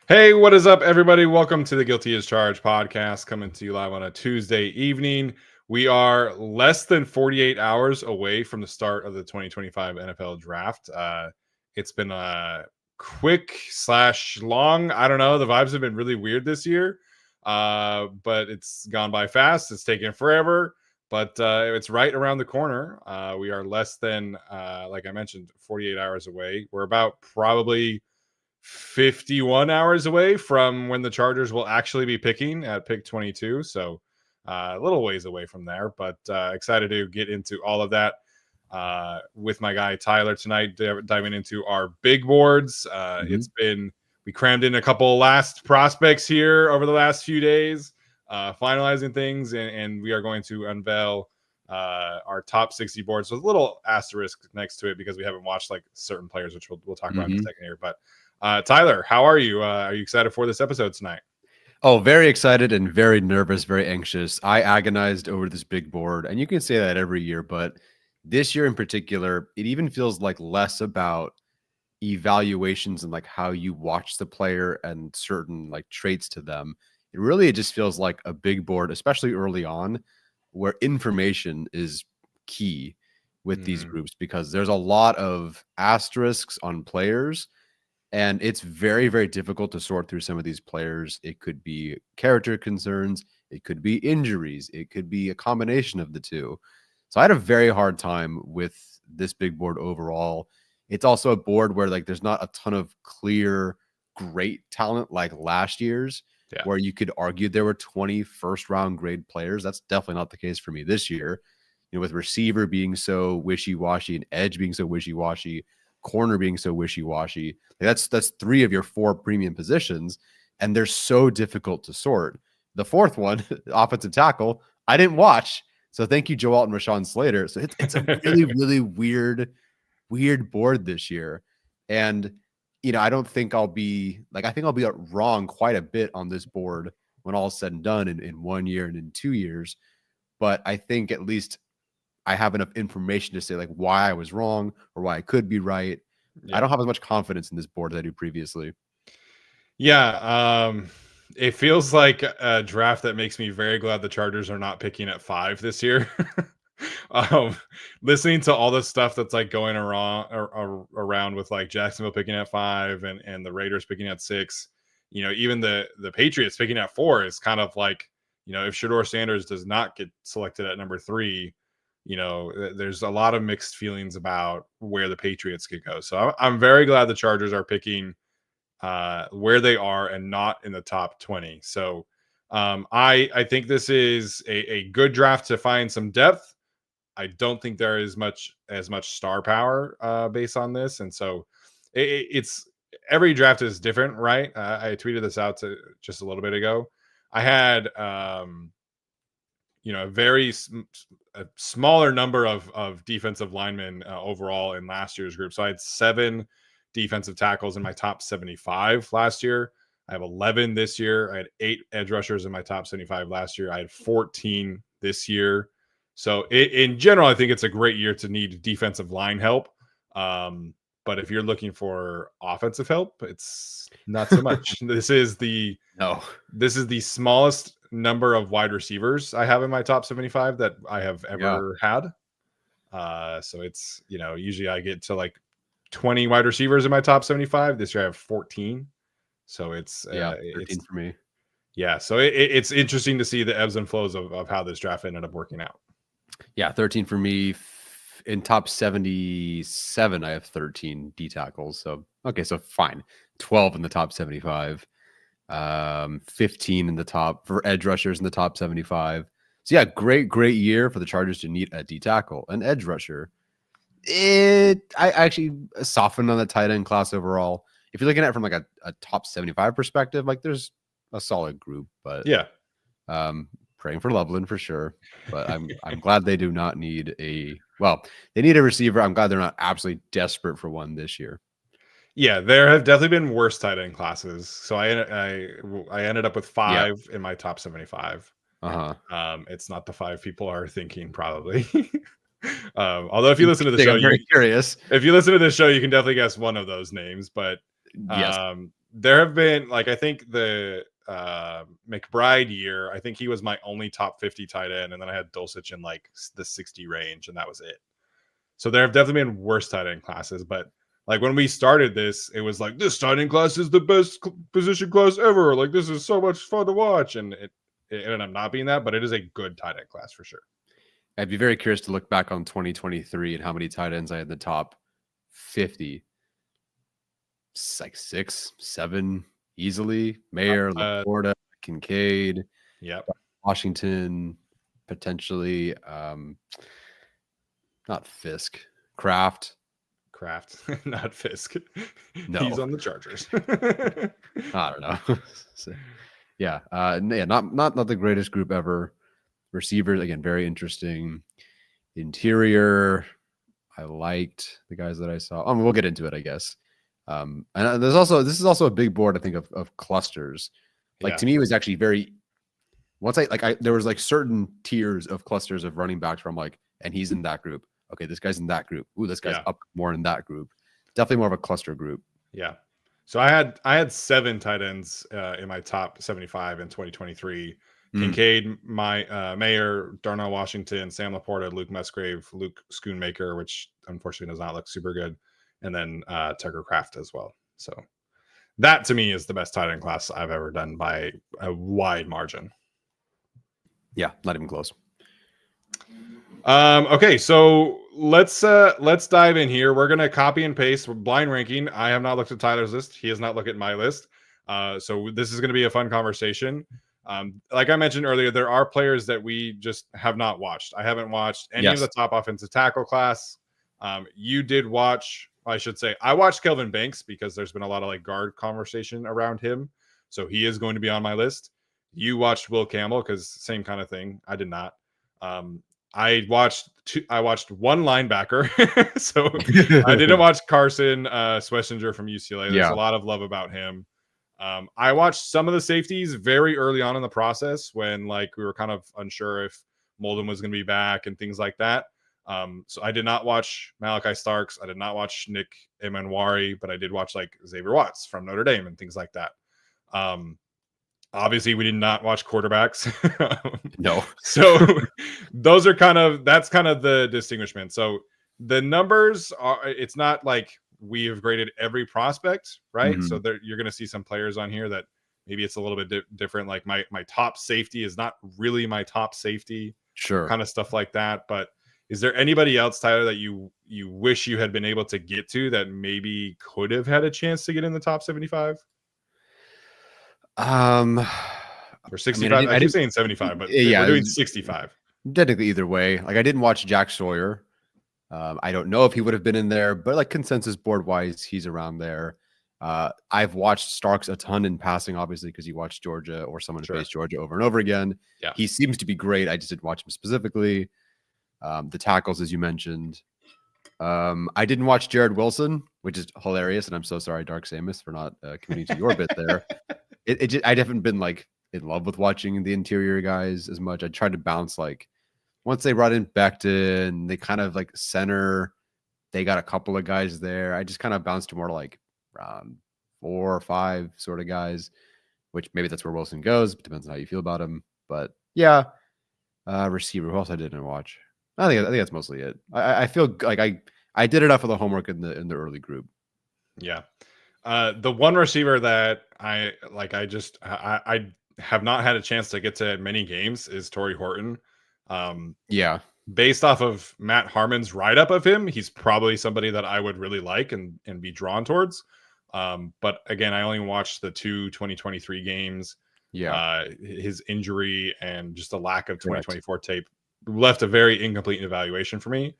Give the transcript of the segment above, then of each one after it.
Hey, what is up, everybody? Welcome to the Guilty as Charged podcast, coming to you live on a Tuesday evening. We are less than 48 hours away from the start of the 2025 NFL Draft. It's been a quick slash long. I don't know. The vibes have been really weird this year, but it's gone by fast. It's taken forever, but it's right around the corner. We are less than, like I mentioned, 48 hours away. We're about probably 51 hours away from when the Chargers will actually be picking at pick 22. So a little ways away from there, but excited to get into all of that with my guy Tyler tonight, diving into our big boards. We crammed in a couple last prospects here over the last few days, finalizing things, and we are going to unveil our top 60 boards with a little asterisk next to it because we haven't watched like certain players, which we'll talk about in a second here. But Tyler, how are you? Are you excited for this episode tonight? Oh, very excited and very nervous, very anxious. I agonized over this big board, and you can say that every year, but this year in particular, it even feels like less about evaluations and like how you watch the player and certain like traits to them. It just feels like a big board, especially early on, where information is key with these groups because there's a lot of asterisks on players. And it's very, very difficult to sort through some of these players. It could be character concerns. It could be injuries. It could be a combination of the two. So I had a very hard time with this big board overall. It's also a board where like there's not a ton of clear, great talent like last year's, where you could argue there were 20 first-round grade players. That's definitely not the case for me this year. You know, with receiver being so wishy-washy and edge being so wishy-washy, corner being so wishy-washy. That's three of your four premium positions, and they're so difficult to sort. The fourth one, offensive tackle, I didn't watch. So thank you, Joe Alt and Rashawn Slater. So it's a really, really weird board this year. And, you know, I think I'll be wrong quite a bit on this board when all is said and done in 1 year and in 2 years. But I think at least I have enough information to say like why I was wrong or why I could be right. I don't have as much confidence in this board as I do previously. Yeah. It feels like a draft that makes me very glad the Chargers are not picking at 5 this year. Listening to all the stuff that's like going around with like Jacksonville picking at 5 and the Raiders picking at 6, you know, even the Patriots picking at 4 is kind of like, you know, if Shedeur Sanders does not get selected at number 3, you know, there's a lot of mixed feelings about where the Patriots could go. So I'm very glad the Chargers are picking where they are and not in the top 20. So I think this is a good draft to find some depth. I don't think there is as much star power based on this, and so it's every draft is different, right? I tweeted this out just a little bit ago. I had you know, a smaller number of defensive linemen overall in last year's group. So I had 7 defensive tackles in my top 75 last year. I have 11 this year. I had 8 edge rushers in my top 75 last year. I had 14 this year. So in general, I think it's a great year to need defensive line help. But if you're looking for offensive help, it's not so much. This is the smallest number of wide receivers I have in my top 75 that I have ever had. So it's, you know, usually I get to like 20 wide receivers in my top 75. This year I have 14. So it's 13 for me. Yeah, so it's interesting to see the ebbs and flows of how this draft ended up working out. Yeah, 13 for me. In top 77, I have 13 D tackles. So okay, so fine. 12 in the top 75. 15 in the top for edge rushers in the top 75. So yeah, great year for the Chargers to need a D tackle, an edge rusher. I actually softened on the tight end class overall. If you're looking at it from like a top 75 perspective, like there's a solid group, but yeah, praying for Loveland for sure. But I'm glad they do not need they need a receiver. I'm glad they're not absolutely desperate for one this year. Yeah, there have definitely been worse tight end classes. So I ended up with 5 in my top 75. It's not the 5 people are thinking probably. Although if you listen to the show, I'm very curious. If you listen to this show, you can definitely guess one of those names. But yes. there have been like, I think the McBride year, I think he was my only top 50 tight end, and then I had Dulcich in like the 60 range, and that was it. So there have definitely been worse tight end classes, but like when we started this, it was like, this tight end class is the best position class ever. Like, this is so much fun to watch, and it ended up not being that, but it is a good tight end class for sure. I'd be very curious to look back on 2023 and how many tight ends I had in the top 50. It's like 6, 7 easily. Mayer, Laporta, Kincaid, Yep. Washington, potentially. Not Fisk, Kraft, not Fisk. No. He's on the Chargers. I don't know. So, yeah, not the greatest group ever. Receivers, again, very interesting. Interior, I liked the guys that I saw. We'll get into it, I guess. And this is also a big board, I think, of clusters. Like, to me, it was actually very. Once there was like certain tiers of clusters of running backs where I'm like, and he's in that group. Okay, this guy's in that group. Ooh, this guy's up more in that group. Definitely more of a cluster group. Yeah. So I had 7 tight ends in my top 75 in 2023. Kincaid, Mayer, Darnell Washington, Sam Laporta, Luke Musgrave, Luke Schoonmaker, which unfortunately does not look super good, and then Tucker Kraft as well. So that to me is the best tight end class I've ever done by a wide margin. Yeah, not even close. Okay, so let's dive in here. We're gonna copy and paste blind ranking. I have not looked at Tyler's list. He has not looked at my list. So this is gonna be a fun conversation. Like I mentioned earlier, there are players that we just have not watched. I haven't watched any of the top offensive tackle class. You did watch, I should say, I watched Kelvin Banks because there's been a lot of like guard conversation around him. So he is going to be on my list. You watched Will Campbell because same kind of thing. I did not. I watched one linebacker, so I didn't watch Carson Schlesinger from UCLA. There's a lot of love about him. I watched some of the safeties very early on in the process when like we were kind of unsure if Molden was going to be back and things like that. So I did not watch Malachi Starks. I did not watch Nick Emanwari, but I did watch like Xavier Watts from Notre Dame and things like that. Obviously, we did not watch quarterbacks. No. So that's kind of the distinguishment. So the numbers are, it's not like we have graded every prospect, right? Mm-hmm. So you're going to see some players on here that maybe it's a little bit different. Like my top safety is not really my top safety. Sure. Kind of stuff like that. But is there anybody else, Tyler, that you wish you had been able to get to that maybe could have had a chance to get in the top 75? Or 65. I keep saying 75, but we're doing 65. Technically, either way. Like I didn't watch Jack Sawyer. I don't know if he would have been in there, but like consensus board wise, he's around there. I've watched Starks a ton in passing, obviously, because you watch Georgia or someone face Georgia over and over again. Yeah, he seems to be great. I just didn't watch him specifically. The tackles, as you mentioned. I didn't watch Jared Wilson, which is hilarious, and I'm so sorry, Dark Samus, for not committing to your bit there. I haven't been like in love with watching the interior guys as much. I tried to bounce like once they brought in Becton, they kind of like center. They got a couple of guys there. I just kind of bounced to more like 4 or 5 sort of guys, which maybe that's where Wilson goes. Depends on how you feel about him. But yeah, receiver. Who else I didn't watch? I think that's mostly it. I feel like I did enough of the homework in the early group. Yeah. The one receiver that I have not had a chance to get to many games is Torrey Horton. Yeah. Based off of Matt Harmon's write-up of him, he's probably somebody that I would really like and be drawn towards. But again, I only watched the 2 2023 games. Yeah. His injury and just a lack of 2024 tape left a very incomplete evaluation for me.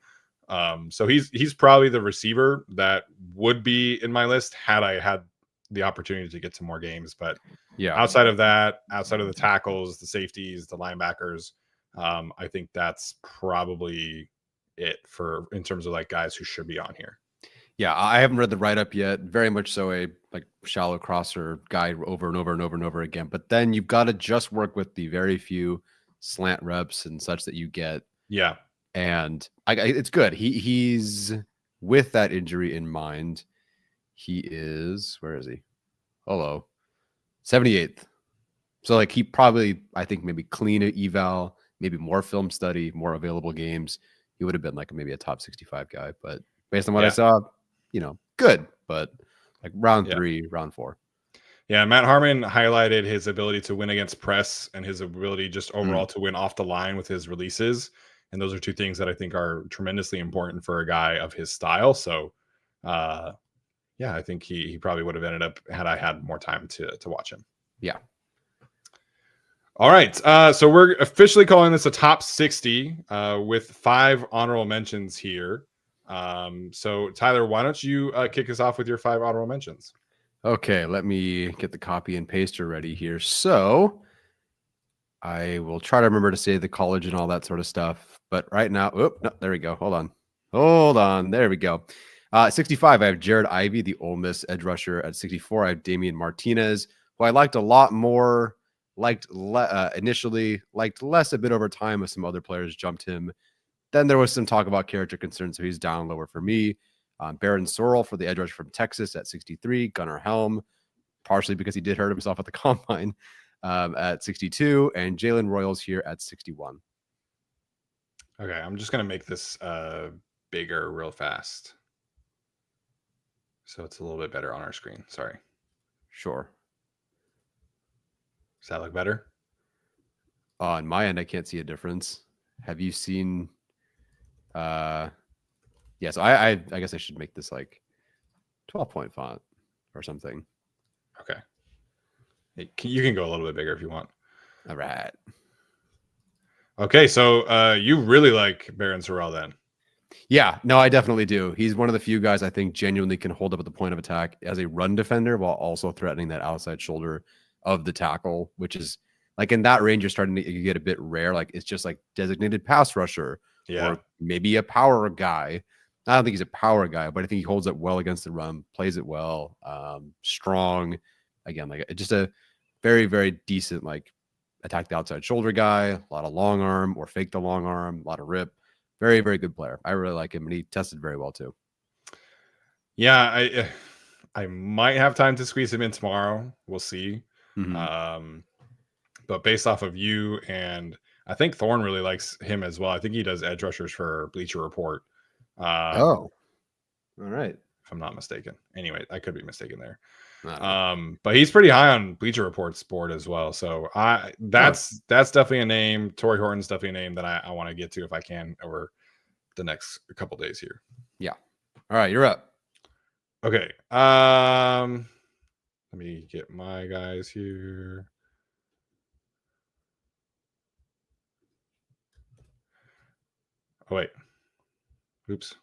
So he's probably the receiver that would be in my list had I had the opportunity to get to more games. But yeah, outside of that, outside of the tackles, the safeties, the linebackers, I think that's probably it for in terms of like guys who should be on here. Yeah, I haven't read the write-up yet. Very much so a like shallow crosser guy over and over and over and over again. But then you've got to just work with the very few slant reps and such that you get. Yeah. And it's good. He's with that injury in mind. He is, where is he? hello, 78th. So like he probably, I think maybe clean eval, maybe more film study, more available games. He would have been like maybe a top 65 guy. But based on what I saw, good. But like round 3, round 4. Yeah, Matt Harmon highlighted his ability to win against press and his ability just overall to win off the line with his releases. And those are two things that I think are tremendously important for a guy of his style. So, yeah, I think he probably would have ended up had I had more time to watch him. Yeah. All right. So we're officially calling this a top 60 with 5 honorable mentions here. So Tyler, why don't you kick us off with your 5 honorable mentions? Okay, let me get the copy and paster ready here. So I will try to remember to say the college and all that sort of stuff. But right now, no, there we go. Hold on. There we go. 65, I have Jared Ivey, the Ole Miss edge rusher. At 64, I have Damian Martinez, who I liked a lot more. Initially, liked less a bit over time as some other players jumped him. Then there was some talk about character concerns, so he's down lower for me. Baron Sorrell for the edge rusher from Texas at 63. Gunnar Helm, partially because he did hurt himself at the combine, at 62. And Jalen Royals here at 61. Okay, I'm just going to make this bigger real fast, so it's a little bit better on our screen. Sorry. Sure. Does that look better? On my end, I can't see a difference. Have you seen... Yeah, so I guess I should make this like 12-point font or something. Okay. You can go a little bit bigger if you want. All right. Okay, so you really like Baron Sorrell then? Yeah, no, I definitely do. He's one of the few guys I think genuinely can hold up at the point of attack as a run defender while also threatening that outside shoulder of the tackle, which is like in that range, you're starting to get a bit rare. Like it's just like designated pass rusher or maybe a power guy. I don't think he's a power guy, but I think he holds it well against the run, plays it well, strong. Again, like just a very, very decent, like attack the outside shoulder guy, a lot of long arm or fake the long arm, a lot of rip. Very, very good player. I really like him, and he tested very well too. Yeah, I might have time to squeeze him in tomorrow. We'll see. But based off of you, and I think Thorne really likes him as well. I think he does edge rushers for Bleacher Report. All right. If I'm not mistaken. Anyway, I could be mistaken there. But he's pretty high on Bleacher Report's board as well. So that's definitely a name. Torrey Horton's definitely a name that I want to get to if I can over the next couple days here. Yeah. All right, you're up. Okay. Let me get my guys here. Oh wait. Oops.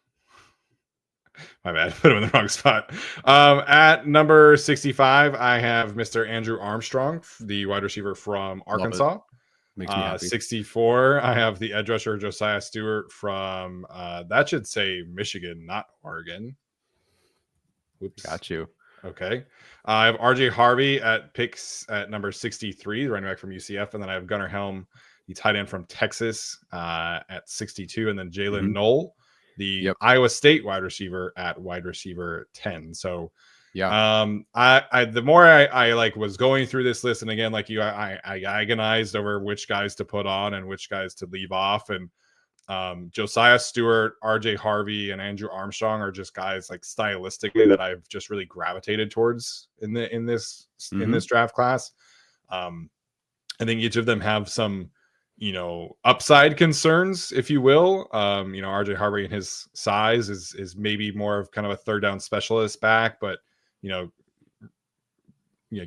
My bad. Put him in the wrong spot. At number 65, I have Mr. Andrew Armstrong, the wide receiver from Arkansas. Makes me happy. 64, I have the edge rusher Josiah Stewart from that should say Michigan, not Oregon. Oops. Got you. Okay. I have RJ Harvey at picks at number 63, the running back from UCF, and then I have Gunnar Helm, the tight end from Texas, at 62, and then Jalen Knoll, the Iowa State wide receiver at wide receiver 10. So I the more I like was going through this list, and again, like you, I agonized over which guys to put on and which guys to leave off. And Josiah Stewart, RJ Harvey, and Andrew Armstrong are just guys like stylistically that I've just really gravitated towards in this draft class. I think each of them have some upside concerns, if you will. RJ Harvey and his size is maybe more of kind of a third down specialist back, but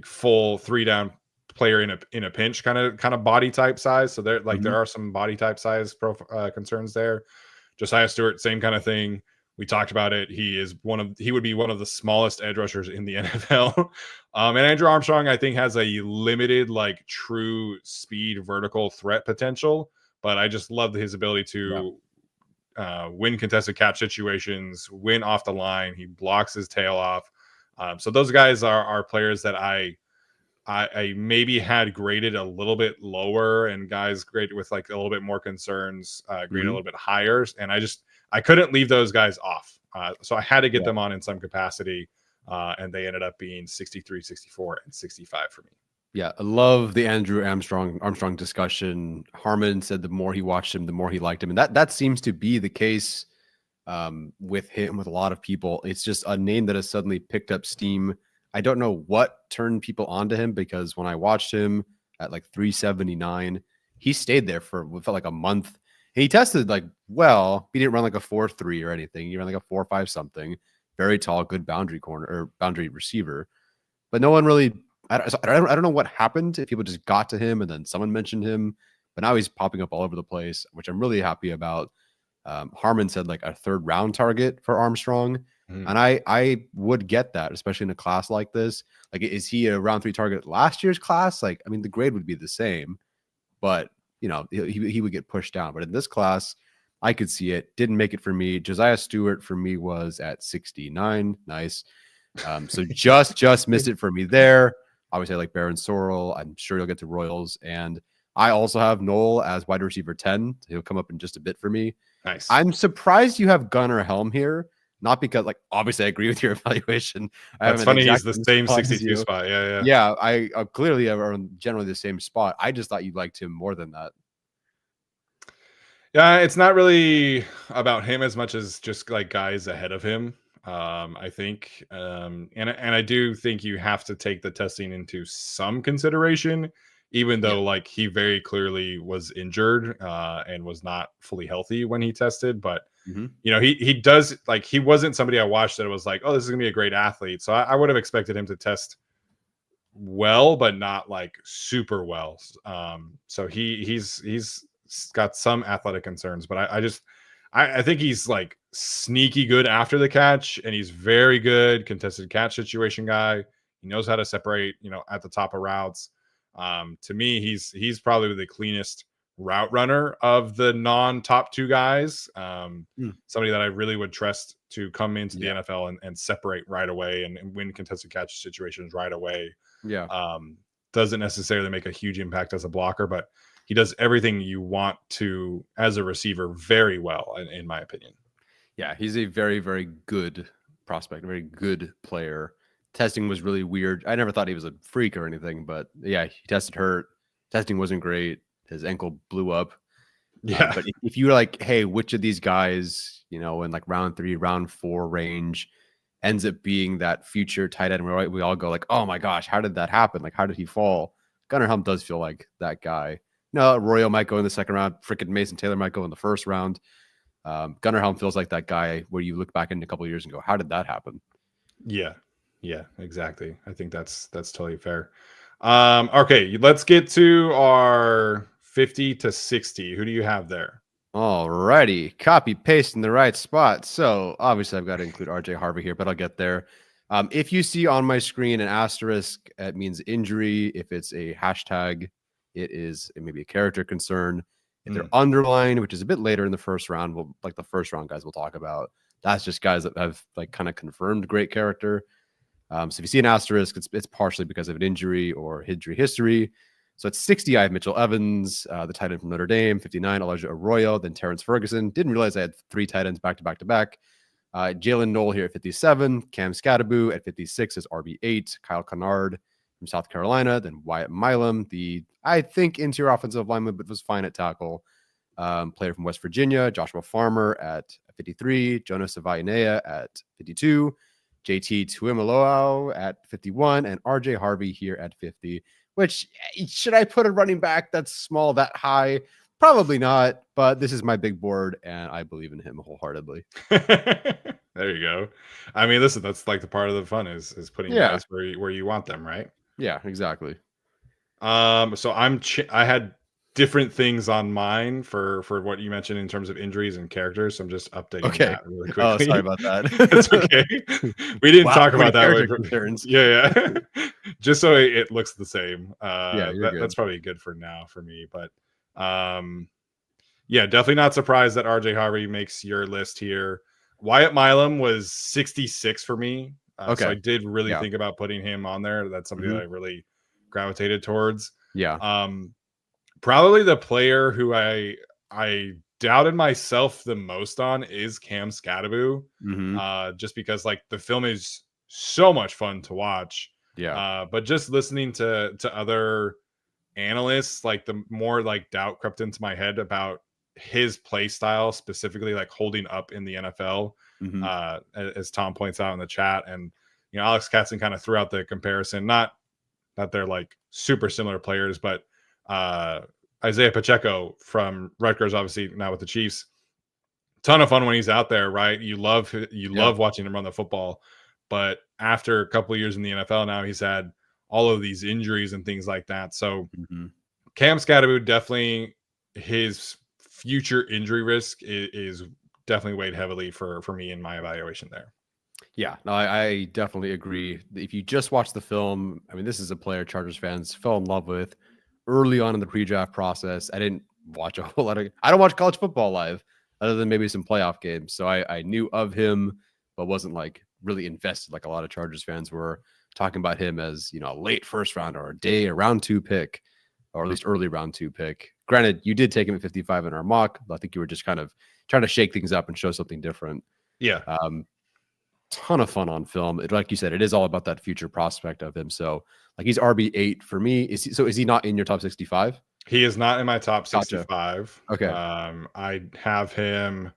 full 3-down player in a pinch kind of body type size. So there there are some body type size concerns there. Josiah Stewart, same kind of thing. We talked about it. He would be one of the smallest edge rushers in the NFL. And Andrew Armstrong, I think, has a limited, like, true speed vertical threat potential. But I just love his ability to win contested catch situations, win off the line. He blocks his tail off. So those guys are players that I maybe had graded a little bit lower, and guys graded with like a little bit more concerns, graded a little bit higher. And I couldn't leave those guys off. So I had to get them on in some capacity. and they ended up being 63, 64, and 65 for me. Yeah, I love the Andrew Armstrong discussion. Harmon said the more he watched him, the more he liked him, and that seems to be the case with him, with a lot of people. It's just a name that has suddenly picked up steam. I don't know what turned people onto him, because when I watched him at like 379, he stayed there for what felt like a month. And he tested like well. He didn't run like a 4.3 or anything. He ran like a 4.5 something. Very tall, good boundary corner or boundary receiver. But no one really. I don't know what happened. If people just got to him and then someone mentioned him, but now he's popping up all over the place, which I'm really happy about. Harmon said like a 3rd round target for Armstrong. And I would get that, especially in a class like this. Like, is he a round 3 target last year's class? Like, I mean, the grade would be the same, but you know, he would get pushed down. But in this class, I could see it. Didn't make it for me. Josiah Stewart for me was at 69. Nice. So just missed it for me there. Obviously, I like Baron Sorrell. I'm sure he'll get to Royals. And I also have Noel as wide receiver 10. He'll come up in just a bit for me. Nice. I'm surprised you have Gunnar Helm here. Not because, like, obviously I agree with your evaluation. That's funny. He's the same 62 spot. Yeah. I clearly are on generally the same spot. I just thought you liked him more than that. Yeah, it's not really about him as much as just like guys ahead of him. I think, and I do think you have to take the testing into some consideration, even though like he very clearly was injured and was not fully healthy when he tested. But you know, he does, like, he wasn't somebody I watched that was like, oh, this is gonna be a great athlete. So I would have expected him to test well, but not like super well. So he's got some athletic concerns, but I think he's like sneaky good after the catch, and he's very good contested catch situation guy. He knows how to separate, you know, at the top of routes. To me, he's probably the cleanest route runner of the non-top 2 guys. Somebody that I really would trust to come into the NFL and separate right away and win contested catch situations right away. Doesn't necessarily make a huge impact as a blocker, but he does everything you want to as a receiver very well, in my opinion. Yeah, he's a very, very good prospect, a very good player. Testing was really weird. I never thought he was a freak or anything, but yeah, he tested hurt. Testing wasn't great. His ankle blew up. Yeah. But if you're like, hey, which of these guys, you know, in like round 3, round 4 range ends up being that future tight end, where we all go like, oh my gosh, how did that happen? Like, how did he fall? Gunnar Helm does feel like that guy. No, Arroyo might go in the 2nd round. Frickin' Mason Taylor might go in the 1st round. Gunnar Helm feels like that guy where you look back in a couple of years and go, how did that happen? Yeah, exactly. I think that's totally fair. Okay, let's get to our 50 to 60. Who do you have there? All righty, copy paste in the right spot. So obviously I've got to include RJ Harvey here, but I'll get there. If you see on my screen an asterisk, it means injury. If it's a hashtag, it may be a character concern. If they're underlined, which is a bit later in the 1st round, like the 1st round guys we'll talk about, that's just guys that have like kind of confirmed great character. So if you see an asterisk, it's partially because of an injury or injury history. So at 60, I have Mitchell Evans, the tight end from Notre Dame. 59, Elijah Arroyo, then Terrence Ferguson. Didn't realize I had 3 tight ends back to back to back. Jalen Noel here at 57. Cam Scatterbu at 56 is RB8. Kyle Kennard from South Carolina. Then Wyatt Milam, the, I think, interior offensive lineman, but was fine at tackle. Player from West Virginia. Joshua Farmer at 53. Jonas Avainea at 52. JT Tuimoloau at 51. And RJ Harvey here at 50. Which, should I put a running back that's small that high? Probably not, but this is my big board, and I believe in him wholeheartedly. There you go. I mean, listen, that's like the part of the fun is putting guys where you want them, right? Yeah, exactly. So I had different things on mine for what you mentioned in terms of injuries and characters. So I'm just updating that really quickly. Oh, sorry about that. It's okay. We didn't talk about that. Yeah. Just so it looks the same. That's probably good for now for me. But yeah, definitely not surprised that RJ Harvey makes your list here. Wyatt Milam was 66 for me. So I did really think about putting him on there. That's somebody that I really gravitated towards. Yeah. Probably the player who I doubted myself the most on is Cam Scatterbu. Just because like the film is so much fun to watch. Yeah. But just listening to other analysts, like the more like doubt crept into my head about his play style, specifically like holding up in the NFL, Mhm. as Tom points out in the chat. And Alex Katzen kind of threw out the comparison, not that they're like super similar players, but Isaiah Pacheco from Rutgers, obviously now with the Chiefs, ton of fun when he's out there, right? You love Yeah. watching him run the football, but after a couple of years in the NFL now, he's had all of these injuries and things like that. So Mhm. Cam Scatterwood, definitely his future injury risk is definitely weighed heavily for me in my evaluation there. Yeah, no, I definitely agree. If you just watch the film, I mean, this is a player Chargers fans fell in love with early on in the pre-draft process. I didn't watch a whole lot of. I don't watch college football live, other than maybe some playoff games. So I knew of him, but wasn't like really invested like a lot of Chargers fans were talking about him as a late first round or a round 2 pick, or at least early round 2 pick. Granted, you did take him at 55 in our mock, but I think you were just kind of trying to shake things up and show something different. Yeah. Ton of fun on film. Like you said, it is all about that future prospect of him. So like he's RB8 for me. Is he not in your top 65? He is not in my top 65. Gotcha. Okay. I have him.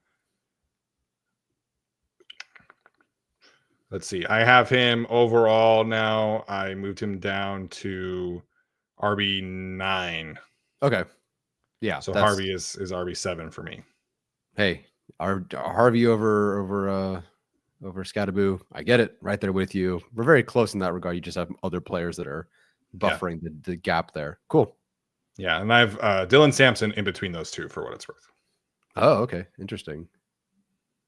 Let's see. I have him overall now. I moved him down to RB9. Okay. Yeah. So Harvey is RB7 for me. Hey, our Harvey over Scattaboo. I get it. Right there with you. We're very close in that regard. You just have other players that are buffering the gap there. Cool. Yeah, and I have Dylan Sampson in between those two for what it's worth. Oh, okay. Interesting.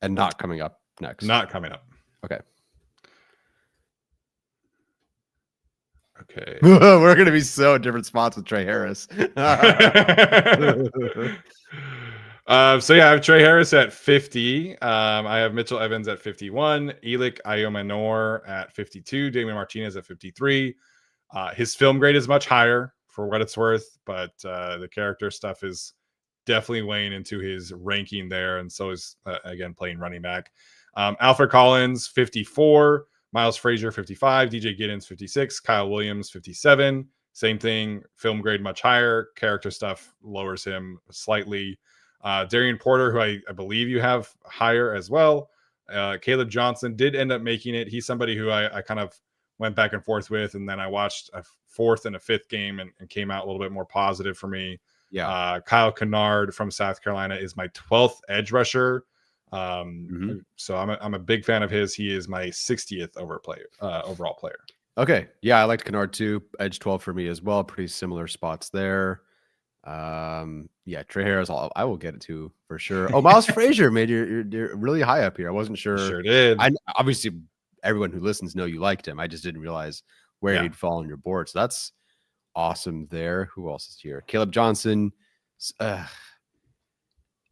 And not coming up next. Not coming up. Okay. Okay. We're going to be so different spots with Trey Harris. So yeah, I have Trey Harris at 50. I have Mitchell Evans at 51. Elik Ayomanor at 52. Damian Martinez at 53. His film grade is much higher for what it's worth, but the character stuff is definitely weighing into his ranking there. And so is, again, playing running back. Alfred Collins, 54. Miles Frazier, 55. DJ Giddens, 56. Kyle Williams, 57. Same thing. Film grade much higher. Character stuff lowers him slightly. Darian Porter, who I believe you have higher as well. Caleb Johnson did end up making it. He's somebody who I kind of went back and forth with, and then I watched a 4th and a 5th game and came out a little bit more positive for me. Yeah. Kyle Kennard from South Carolina is my 12th edge rusher. So I'm a big fan of his. He is my 60th overall player. Okay. Yeah, I liked Kennard too. Edge 12 for me as well. Pretty similar spots there. Yeah, Trey Harris, I will get it to for sure. Oh, Miles Frazier made you're really high up here. I wasn't sure. Sure did. Obviously everyone who listens know you liked him. I just didn't realize where he'd fall on your board. So that's awesome there. Who else is here? Caleb Johnson.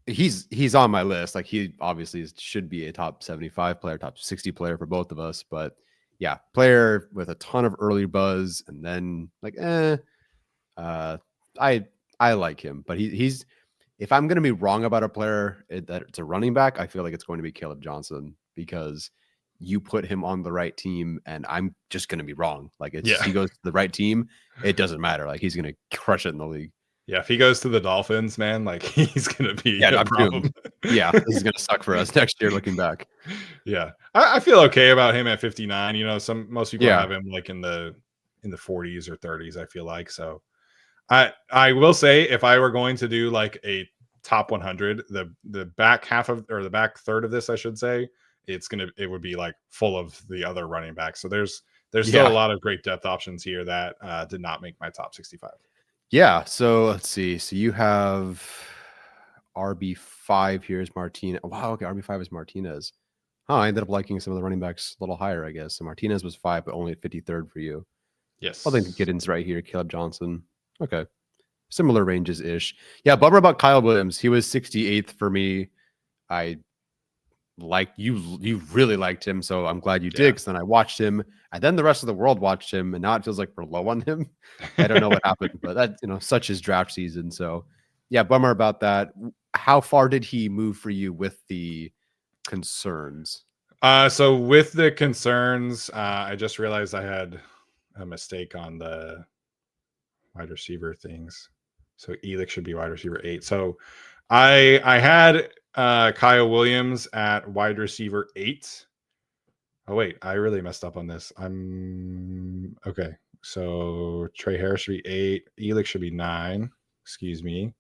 He's on my list. Like he obviously should be a top 75 player, top 60 player for both of us. But yeah, player with a ton of early buzz, and then like I like him, but he's if I'm going to be wrong about a player that it's a running back, I feel like it's going to be Caleb Johnson, because you put him on the right team and I'm just going to be wrong. Like he goes to the right team, it doesn't matter. Like he's going to crush it in the league. Yeah, if he goes to the Dolphins, man, like he's going to be a problem. Yeah, this is going to suck for us next year looking back. Yeah. I feel okay about him at 59. Most people have him like in the 40s or 30s, I feel like. So I will say, if I were going to do like a top 100, the back half of, or the back third of this, I should say, it would be like full of the other running backs. So there's still a lot of great depth options here that did not make my top 65. Yeah. So let's see. So you have RB5 here is Martinez. Wow. Okay. RB5 is Martinez. Oh, I ended up liking some of the running backs a little higher, I guess. So Martinez was 5, but only at 53rd for you. Yes. I think Giddens right here. Caleb Johnson. Okay. Similar ranges ish. Yeah. Bummer about Kyle Williams. He was 68th for me. I liked you really liked him. So I'm glad you did. Because then I watched him, and then the rest of the world watched him, and now it feels like we're low on him. I don't know what happened, but that, such is draft season. So yeah, bummer about that. How far did he move for you with the concerns? So with the concerns, I just realized I had a mistake on the wide receiver things. So Elick should be wide receiver 8. So I had Kyle Williams at wide receiver 8. Oh wait, I really messed up on this. I'm okay. So Trey Harris should be 8. Elick should be 9. Excuse me.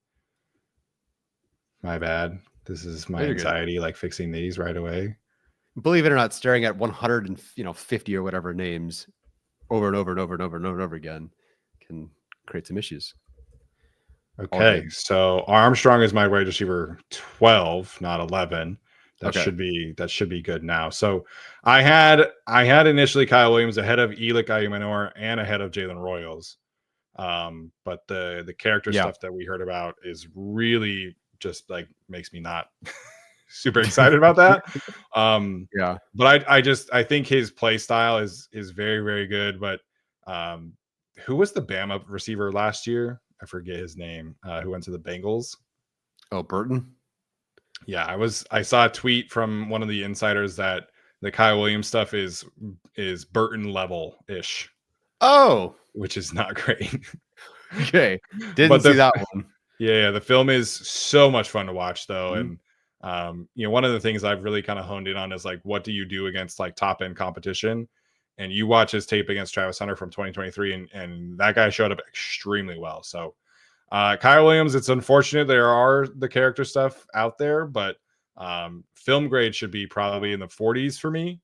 My bad. This is my anxiety, like fixing these right away. Believe it or not, staring at 150 or whatever names over and over and over and over and over and over again can create some issues. Okay, so Armstrong is my wide receiver 12, not 11. That should be good now. So I had initially Kyle Williams ahead of Elick Ayumanor and ahead of Jalen Royals. But the character stuff that we heard about is really just like makes me not super excited about that. But I think his play style is very, very good. But who was the Bama receiver last year? I forget his name. Who went to the Bengals? Oh, Burton. Yeah, I saw a tweet from one of the insiders that the Kyle Williams stuff is Burton level ish. Oh, which is not great. Okay, didn't see that one. Yeah, the film is so much fun to watch though, and one of the things I've really kind of honed in on is like, what do you do against like top end competition? And you watch his tape against Travis Hunter from 2023, and that guy showed up extremely well. So Kyle Williams, it's unfortunate there are the character stuff out there, but film grade should be probably in the 40s for me.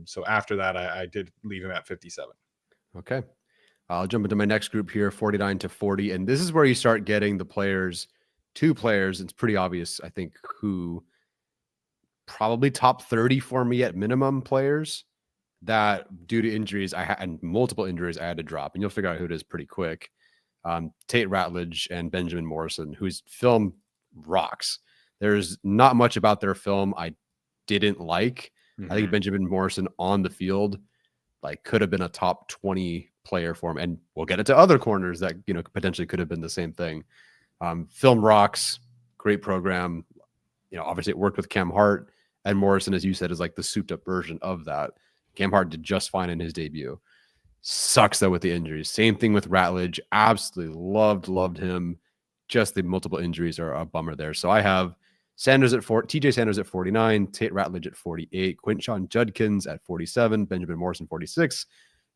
So after that, I did leave him at 57. Okay. I'll jump into my next group here, 49 to 40. And this is where you start getting the players, 2 players. It's pretty obvious, I think, who probably top 30 for me at minimum players that due to injuries, and multiple injuries, I had to drop. And you'll figure out who it is pretty quick. Tate Ratledge and Benjamin Morrison, whose film rocks. There's not much about their film I didn't like. I think Benjamin Morrison on the field could have been a top 20 player for him. And we'll get into other corners that, potentially could have been the same thing. Film rocks, great program. Obviously it worked with Cam Hart, and Morrison, as you said, is like the souped up version of that. Cam Hart did just fine in his debut. Sucks though with the injuries. Same thing with Ratledge. Absolutely loved him. Just the multiple injuries are a bummer there. So I have Sanders at TJ Sanders at 49, Tate Ratledge at 48, Quinshon Judkins at 47, Benjamin Morrison 46,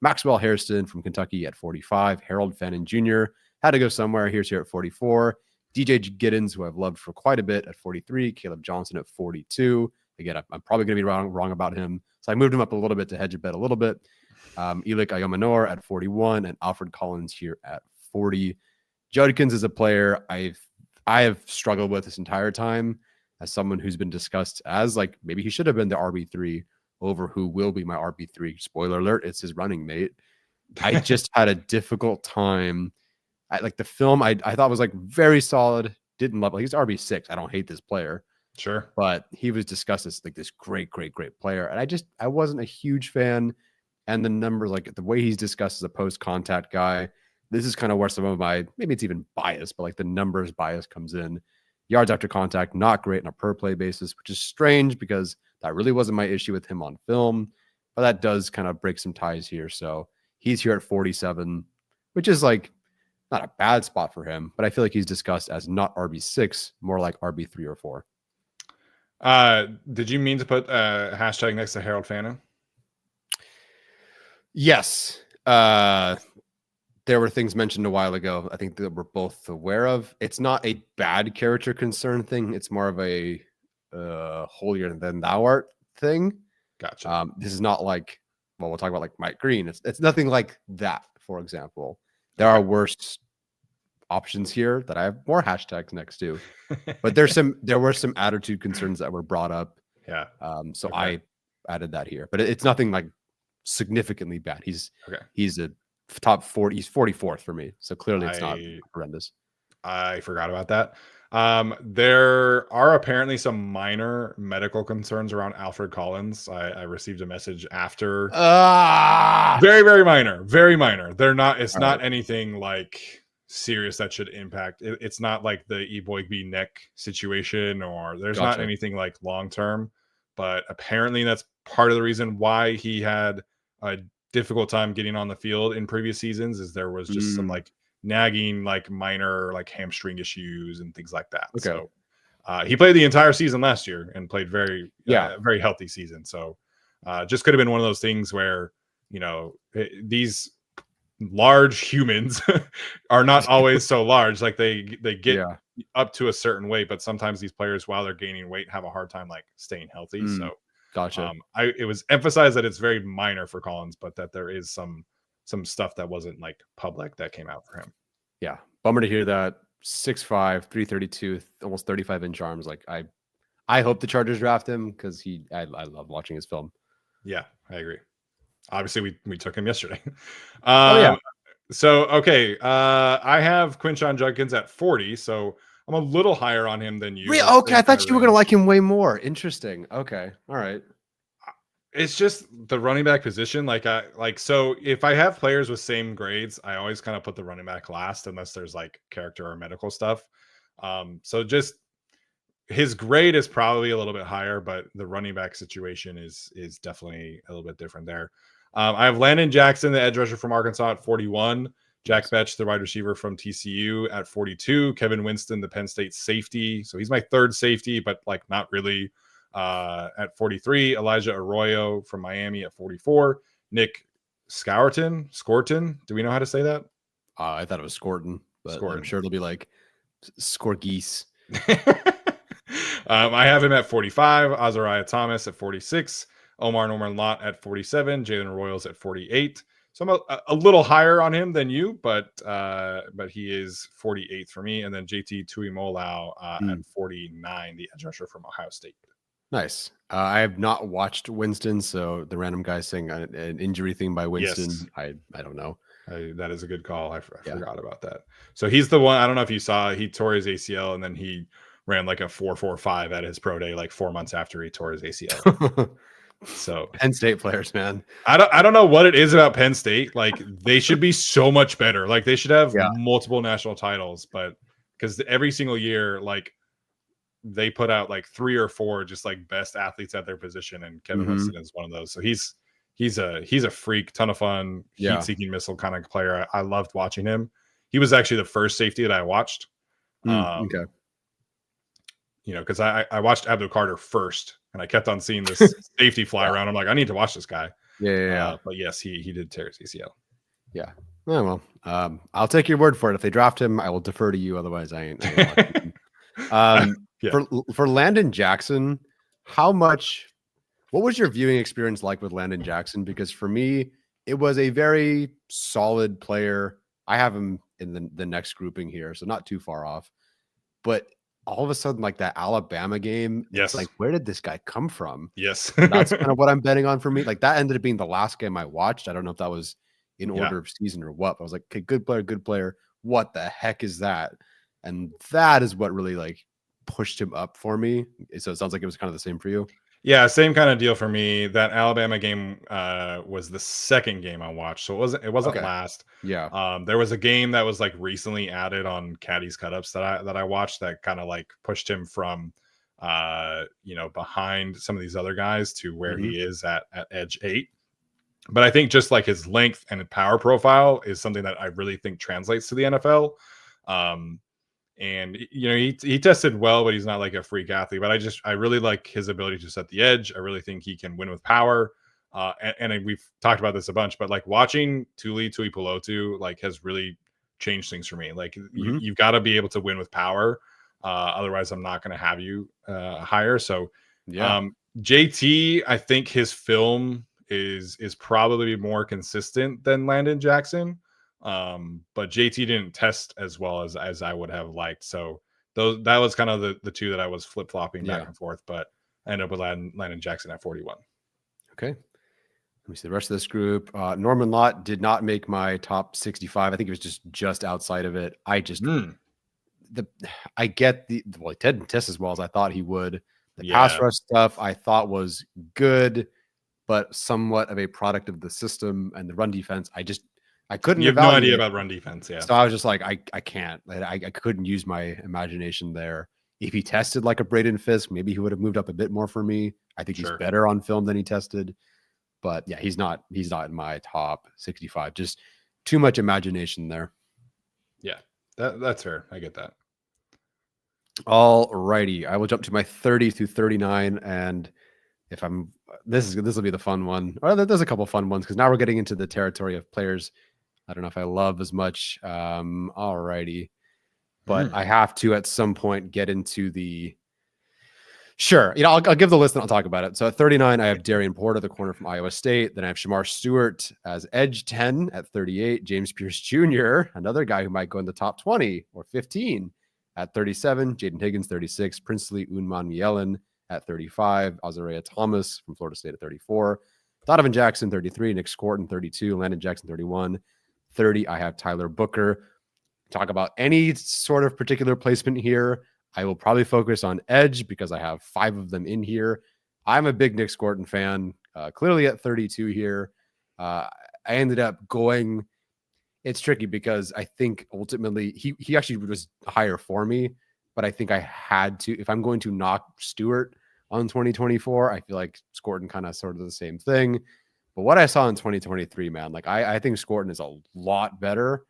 Maxwell Hairston from Kentucky at 45, Harold Fannin Jr. had to go somewhere. Here's here at 44, DJ Giddens, who I've loved for quite a bit, at 43, Caleb Johnson at 42. Again, I'm probably going to be wrong about him, so I moved him up a little bit to hedge a bet a little bit. Elick Ayumanor at 41, and Alfred Collins here at 40. Judkins is a player I have struggled with this entire time as someone who's been discussed as maybe he should have been the RB3 over who will be my RB3. Spoiler alert, it's his running mate. I just had a difficult time. The film I thought was very solid. Didn't love it. He's RB6. I don't hate this player. Sure. But he was discussed as this great player. And I wasn't a huge fan. And the numbers, the way he's discussed as a post-contact guy, this is kind of where some of my, maybe it's even bias, but the numbers bias comes in. Yards after contact, not great on a per play basis, which is strange because that really wasn't my issue with him on film. But that does kind of break some ties here. So he's here at 47, which is not a bad spot for him, but I feel like he's discussed as not RB6, more like RB3 or 4. Did you mean to put a hashtag next to Harold Fannin? Yes. There were things mentioned a while ago, I think, that we're both aware of. It's not a bad character concern thing. It's more of a holier than thou art thing. Gotcha. This is not we'll talk about Mike Green. It's nothing like that, for example. There are worse options here that I have more hashtags next to. But there were some attitude concerns that were brought up. Yeah. So I added that here. But it's nothing significantly bad. He's a top 40. He's 44th for me. So clearly it's not horrendous. I forgot about that. There are apparently some minor medical concerns around Alfred Collins. I received a message after. Very, very minor. Very minor. They're not. It's not anything serious that should impact. It's not like the Eboigbe neck situation, or there's not anything long term. but apparently that's part of the reason why he had a difficult time getting on the field in previous seasons. Is there was just some Mm, like nagging, like minor like hamstring issues and things like that. okay. So he played the entire season last year and played Yeah. very healthy season. So just could have been one of those things where these large humans are not always so large. Like they get Yeah. up to a certain weight, but sometimes these players, while they're gaining weight, have a hard time like staying healthy. Mm, So gotcha. it was emphasized that it's very minor for Collins, but that there is some stuff that wasn't like public that came out for him. Yeah. Bummer to hear that. 6'5", 332, almost 35-inch arms. Like I hope the Chargers draft him because I love watching his film. Yeah, I agree. Obviously, we took him yesterday. Oh yeah. So okay, I have Quinshon Judkins at 40, so I'm a little higher on him than you. Okay, I thought you were gonna like him way more. Interesting. Okay, all right. It's just the running back position. So if I have players with same grades, I always kind of put the running back last unless there's like character or medical stuff. So just his grade is probably a little bit higher, but the running back situation is definitely a little bit different there. I have Landon Jackson, the edge rusher from Arkansas, at 41. Jack Betch, the wide receiver from TCU, at 42. Kevin Winston, the Penn State safety. So he's my third safety, but like not really. At 43. Elijah Arroyo from Miami at 44. Nick Scorton. Do we know how to say that? I thought it was Scorton, but I'm sure it'll be like Scorgeese. I have him at 45. Azariah Thomas at 46. Omar Norman Lott at 47. Jalen Royals at 48. So I'm a little higher on him than you, but he is 48th for me. And then JT Tuimoloau at 49, the edge rusher from Ohio State. Nice. I have not watched Winston, so the random guy saying an injury thing by Winston, yes. I don't know. That is a good call. I forgot about that. So he's the one. I don't know if you saw. He tore his ACL, and then he ran like a 4.45 at his pro day, like 4 months after he tore his ACL. So Penn State players, man. I don't know what it is about Penn State. Like they should be so much better. Like they should have multiple national titles, but because every single year, like they put out like 3 or 4 just like best athletes at their position, and Kevin Winston is one of those. So he's a freak, ton of fun, heat-seeking missile kind of player. I loved watching him. He was actually the first safety that I watched. Okay. Because I watched Abdul Carter first, and I kept on seeing this safety fly around. I'm like, I need to watch this guy. Yeah. But yes, he did tear his ACL. Yeah. Oh, well, I'll take your word for it. If they draft him, I will defer to you. Otherwise, I ain't For Landon Jackson, what was your viewing experience like with Landon Jackson? Because for me, it was a very solid player. I have him in the next grouping here, so not too far off. But all of a sudden, like that Alabama game, it's like, where did this guy come from? Yes. That's kind of what I'm betting on for me. Like that ended up being the last game I watched. I don't know if that was in order of season or what. But I was like, okay, good player. What the heck is that? And that is what really like pushed him up for me. So it sounds like it was kind of the same for you. Yeah, same kind of deal for me. That Alabama game was the second game I watched, so it wasn't last. Yeah. There was a game that was like recently added on Caddy's Cut-Ups that I watched that kind of like pushed him from behind some of these other guys to where he is at edge 8. But I think just like his length and power profile is something that I really think translates to the NFL. And he tested well, but he's not like a freak athlete. But I really like his ability to set the edge. I really think he can win with power. And we've talked about this a bunch, but like watching Tuli Tuipulotu like has really changed things for me. Like you've got to be able to win with power. Otherwise, I'm not going to have you higher. So JT, I think his film is probably more consistent than Landon Jackson. But JT didn't test as well as I would have liked. So that was kind of the two that I was flip-flopping back and forth, but I ended up with Landon Jackson at 41. Okay. Let me see the rest of this group. Norman Lott did not make my top 65. I think it was just outside of it. I just I get he didn't test as well as I thought he would. The pass rush stuff I thought was good, but somewhat of a product of the system, and the run defense. I couldn't. You have no idea about run defense, So I was just like, I can't. I couldn't use my imagination there. If he tested like a Braden Fisk, maybe he would have moved up a bit more for me. I think he's better on film than he tested. But yeah, he's not in my top 65. Just too much imagination there. Yeah, that's fair. I get that. All righty. I will jump to my 30 through 39. And if I'm this will be the fun one. Or there's a couple fun ones because now we're getting into the territory of players I don't know if I love as much. All righty. But I have to at some point get into the sure. I'll give the list and I'll talk about it. So at 39, I have Darian Porter, the corner from Iowa State. Then I have Shamar Stewart as edge 10 at 38. James Pierce Jr., another guy who might go in the top 20 or 15 at 37. Jaden Higgins, 36. Princely Unmanmielen at 35. Azareya Thomas from Florida State at 34. Donovan Jackson, 33. Nick Scorton, 32. Landon Jackson, 31. 30, I have Tyler Booker. Talk about any sort of particular placement here. I will probably focus on edge because I have 5 of them in here. I'm a big Nick Scorton fan, clearly at 32 here. I ended up going, it's tricky because I think ultimately he actually was higher for me, but I think I had to, if I'm going to knock Stewart on 2024, I feel like Scorton kind of sort of the same thing. But what I saw in 2023, man, like I think Scorton is a lot better.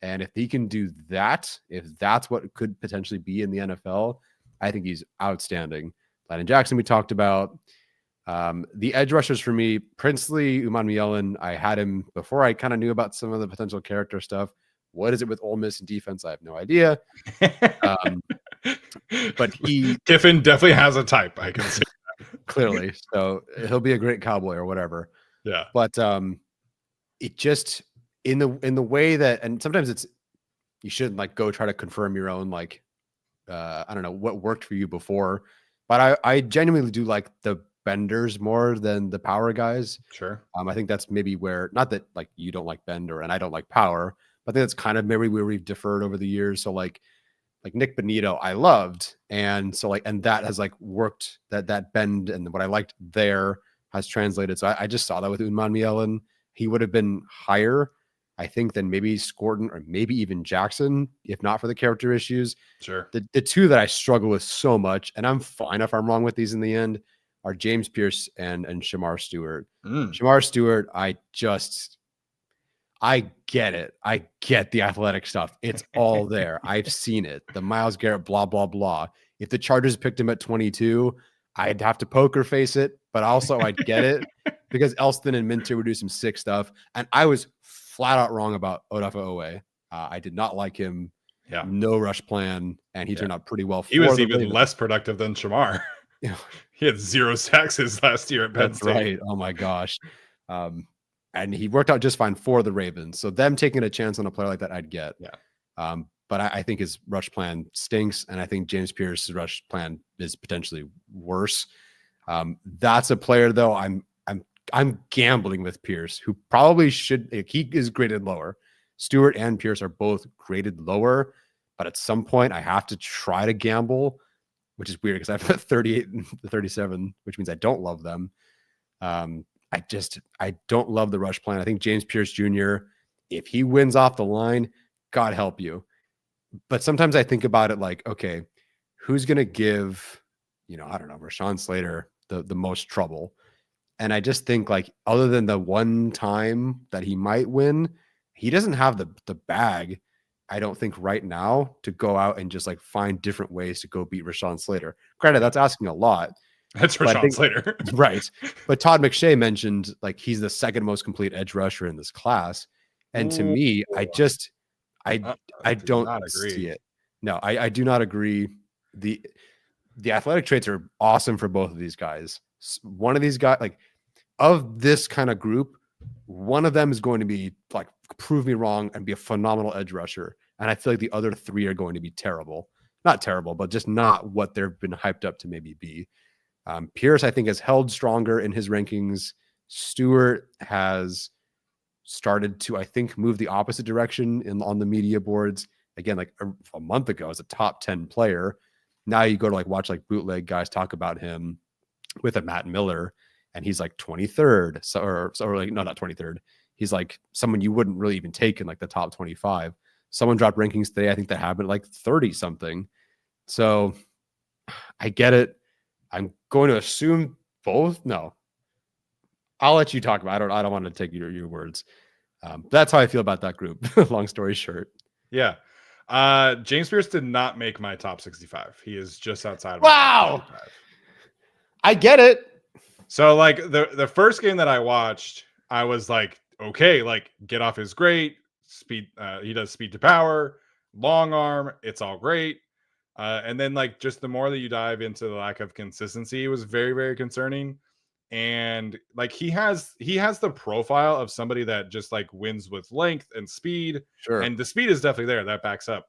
And if he can do that, if that's what could potentially be in the NFL, I think he's outstanding. Landon Jackson, we talked about. The edge rushers for me, Princely Unmanmielen, I had him before I kind of knew about some of the potential character stuff. What is it with Ole Miss and defense? I have no idea. But Kiffin definitely has a type, I can see. Clearly. So he'll be a great Cowboy or whatever. Yeah. But it just in the way that, and sometimes it's, you shouldn't like go try to confirm your own, like, I don't know what worked for you before, but I genuinely do like the benders more than the power guys. Sure. I think that's maybe where, not that like you don't like bender and I don't like power, but I think that's kind of maybe where we've deferred over the years. So like Nick Bonito, I loved. And so like, and that has like worked, that bend and what I liked there has translated. So I just saw that with Unmanmielen. He would have been higher, I think, than maybe Scorton or maybe even Jackson, if not for the character issues. Sure. The two that I struggle with so much, and I'm fine if I'm wrong with these in the end, are James Pierce and Shamar Stewart. Shamar Stewart, I get it. I get the athletic stuff. It's all there. I've seen it. The Myles Garrett, blah, blah, blah. If the Chargers picked him at 22, I'd have to poker face it, but also I'd get it because Elston and Minter would do some sick stuff. And I was flat out wrong about Odafe Oweh. I did not like him. Yeah. No rush plan. And he turned out pretty well. He was even less productive than Shamar. He had 0 sacks his last year at Penn State. Right. Oh my gosh. And he worked out just fine for the Ravens. So them taking a chance on a player like that, I'd get. Yeah. But I think his rush plan stinks. And I think James Pierce's rush plan is potentially worse. That's a player though. I'm gambling with Pierce, who probably should, he is graded lower. Stewart and Pierce are both graded lower, but at some point I have to try to gamble, which is weird because I put 38 and 37, which means I don't love them. I don't love the rush plan. I think James Pierce Jr., if he wins off the line, God help you. But sometimes I think about it like, okay, who's going to give, I don't know, Rashawn Slater the most trouble? And I just think like, other than the one time that he might win, he doesn't have the bag, I don't think right now, to go out and just like find different ways to go beat Rashawn Slater. Granted, that's asking a lot. That's Rashawn Slater. Right. But Todd McShay mentioned like he's the second most complete edge rusher in this class. And to me, I don't see it. No, I do not agree. The athletic traits are awesome for both of these guys. One of these guys, like of this kind of group, one of them is going to be like, prove me wrong and be a phenomenal edge rusher. And I feel like the other 3 are going to be terrible. Not terrible, but just not what they've been hyped up to maybe be. Pierce, I think, has held stronger in his rankings. Stewart has started to, I think, move the opposite direction on the media boards. Again, like a month ago as a top 10 player. Now you go to like watch like bootleg guys talk about him with a Matt Miller, and he's like 23rd. So like, no, not 23rd. He's like someone you wouldn't really even take in like the top 25. Someone dropped rankings today, I think, that happened like 30 something. So I get it. I'm going to assume both. No, I'll let you talk about it. I don't want to take your words. That's how I feel about that group. Long story short. Yeah. James Pierce did not make my top 65. He is just outside of wow. I get it. So like the first game that I watched, I was like, okay, like get off is great. Speed, he does speed to power, long arm, it's all great. And then like just the more that you dive into the lack of consistency, it was very, very concerning. And like he has the profile of somebody that just like wins with length and speed. Sure. And the speed is definitely there. That backs up.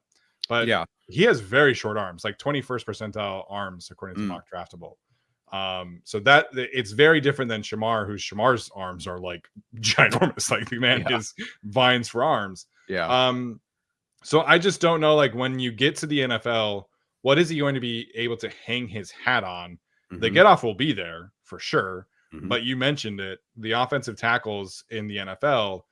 But yeah, he has very short arms, like 21st percentile arms, according to Mock Draftable. So that it's very different than Shamar, whose Shamar's arms are like ginormous. Like the man is vines for arms. Yeah. So I just don't know, like when you get to the NFL, what is he going to be able to hang his hat on? The get off will be there for sure. But you mentioned it, the offensive tackles in the NFL,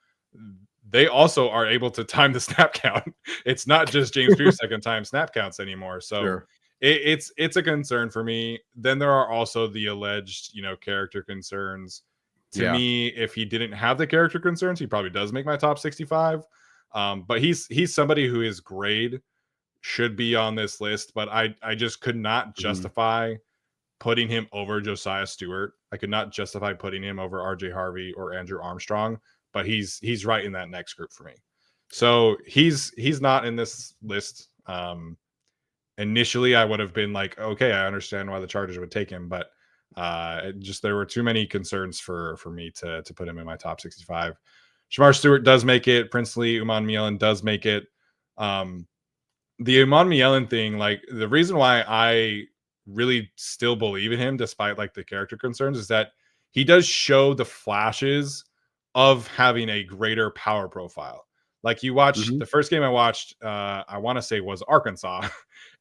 they also are able to time the snap count. It's not just James Pierce that can time snap counts anymore. So it's a concern for me. Then there are also the alleged, character concerns. To me, if he didn't have the character concerns, he probably does make my top 65. But he's somebody who his grade should be on this list, but I just could not justify putting him over Josiah Stewart. I could not justify putting him over RJ Harvey or Andrew Armstrong, but he's right in that next group for me. So he's not in this list. Initially I would have been like, okay, I understand why the Chargers would take him, but there were too many concerns for me to put him in my top 65. Shamar Stewart does make it. Princely Umanmielen does make it. The Umanmielen thing, like the reason why I really still believe in him despite like the character concerns is that he does show the flashes of having a greater power profile. Like you watch the first game I watched, I want to say was Arkansas,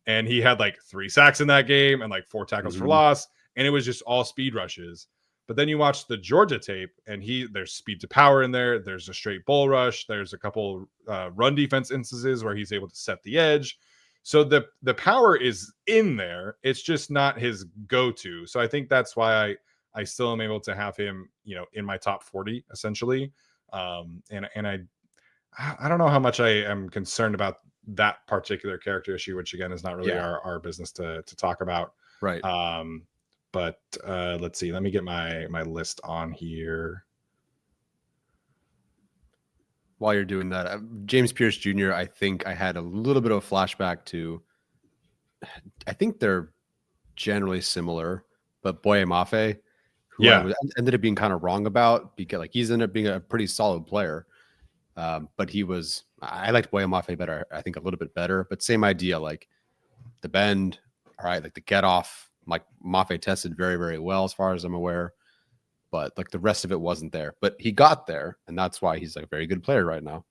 and he had like 3 sacks in that game and like 4 tackles for loss, and it was just all speed rushes. But then you watch the Georgia tape, and there's speed to power in there. There's a straight bull rush. There's a couple run defense instances where he's able to set the edge. So the power is in there. It's just not his go-to. So I think that's why I still am able to have him, in my top 40 essentially. And I don't know how much I am concerned about that particular character issue, which again is not really our business to talk about. Right. But let's see. Let me get my list on here. While you're doing that, James Pierce Jr., I think I had a little bit of a flashback to, I think they're generally similar, but Boye Mafe, who I ended up being kind of wrong about because like he's ended up being a pretty solid player. But I liked Boye Mafe better, I think a little bit better, but same idea, like the bend, all right, like the get off, like Mafe tested very, very well as far as I'm aware. But like the rest of it wasn't there, but he got there, and that's why he's like a very good player right now.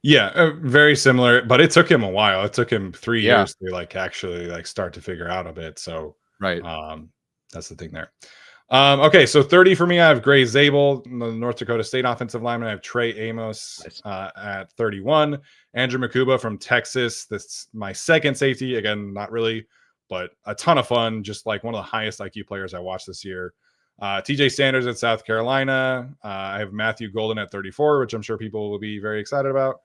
Yeah, very similar, but it took him a while. It took him 3 years to like actually like start to figure out a bit. So that's the thing there. Okay, so 30 for me. I have Gray Zabel, the North Dakota State offensive lineman. I have Trey Amos at 31. Andrew Makuba from Texas. This my second safety. Again, not really, but a ton of fun. Just like one of the highest IQ players I watched this year. TJ Sanders at South Carolina. I have Matthew Golden at 34, which I'm sure people will be very excited about.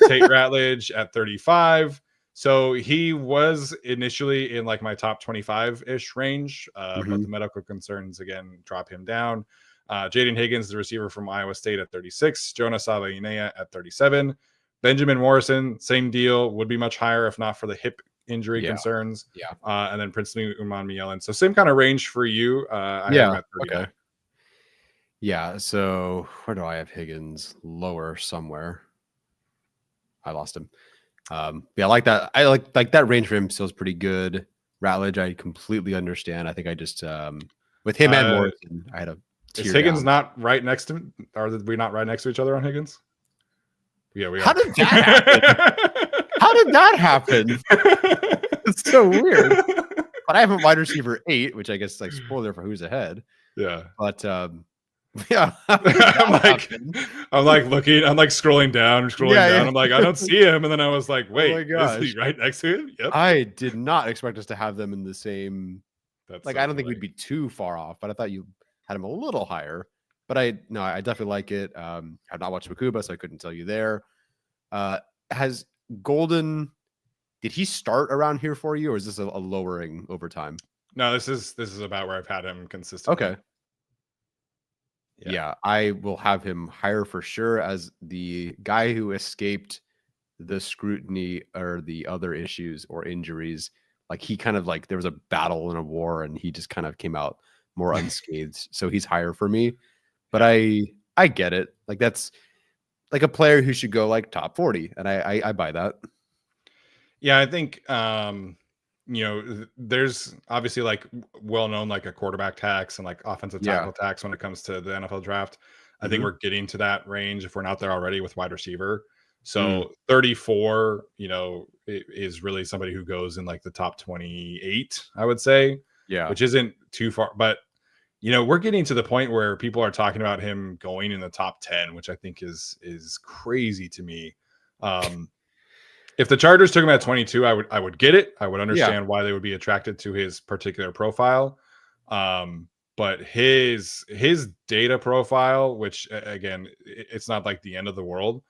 Tate Ratledge at 35. So he was initially in like my top 25-ish range, but the medical concerns again drop him down. Jaden Higgins, the receiver from Iowa State at 36. Jonas Alainea at 37. Benjamin Morrison, same deal, would be much higher if not for the hip injury concerns. And then Princely Umanmielen. So same kind of range for you. I have him at 39. Okay. Yeah. So where do I have Higgins? Lower somewhere. I lost him. I like that. I like that range for him still is pretty good. Ratledge, I completely understand. I think I just with him and Morrison, I had a is Higgins down. Not right next to him? Are we not right next to each other on Higgins? Yeah, we are. How did that happen? How did that happen? It's so weird. But I have a wide receiver 8, which I guess is like spoiler for who's ahead. Yeah. But Yeah. I'm like, happened. looking, I'm like scrolling down, Yeah, yeah. I'm like, I don't see him. And then I was like, Oh wait, my is he gosh. right next to him? Yep. I did not expect us to have them in the same. That's Like, so I don't think we'd funny. be too far off, but I thought you had him a little higher. But I definitely like it. I've not watched Makuba, so I couldn't tell you there. Uh, has Golden, did he start around here for you, or is this a lowering over time? No, this is about where I've had him consistently. Okay. Yeah, I will have him higher for sure as the guy who escaped the scrutiny or the other issues or injuries. Like, he kind of, like, there was a battle and a war and he just kind of came out more unscathed. So he's higher for me. But I get it. Like, that's like a player who should go like top 40. And I buy that. Yeah, I think there's obviously like well known like a quarterback tax and like offensive tackle tax when it comes to the NFL draft. I think we're getting to that range if we're not there already with wide receiver. So 34, is really somebody who goes in like the top 28, I would say. Yeah. Which isn't too far, but we're getting to the point where people are talking about him going in the top 10, which I think is crazy to me. If the Chargers took him at 22, I would get it. I would understand why they would be attracted to his particular profile. But his data profile, which again, it's not like the end of the world.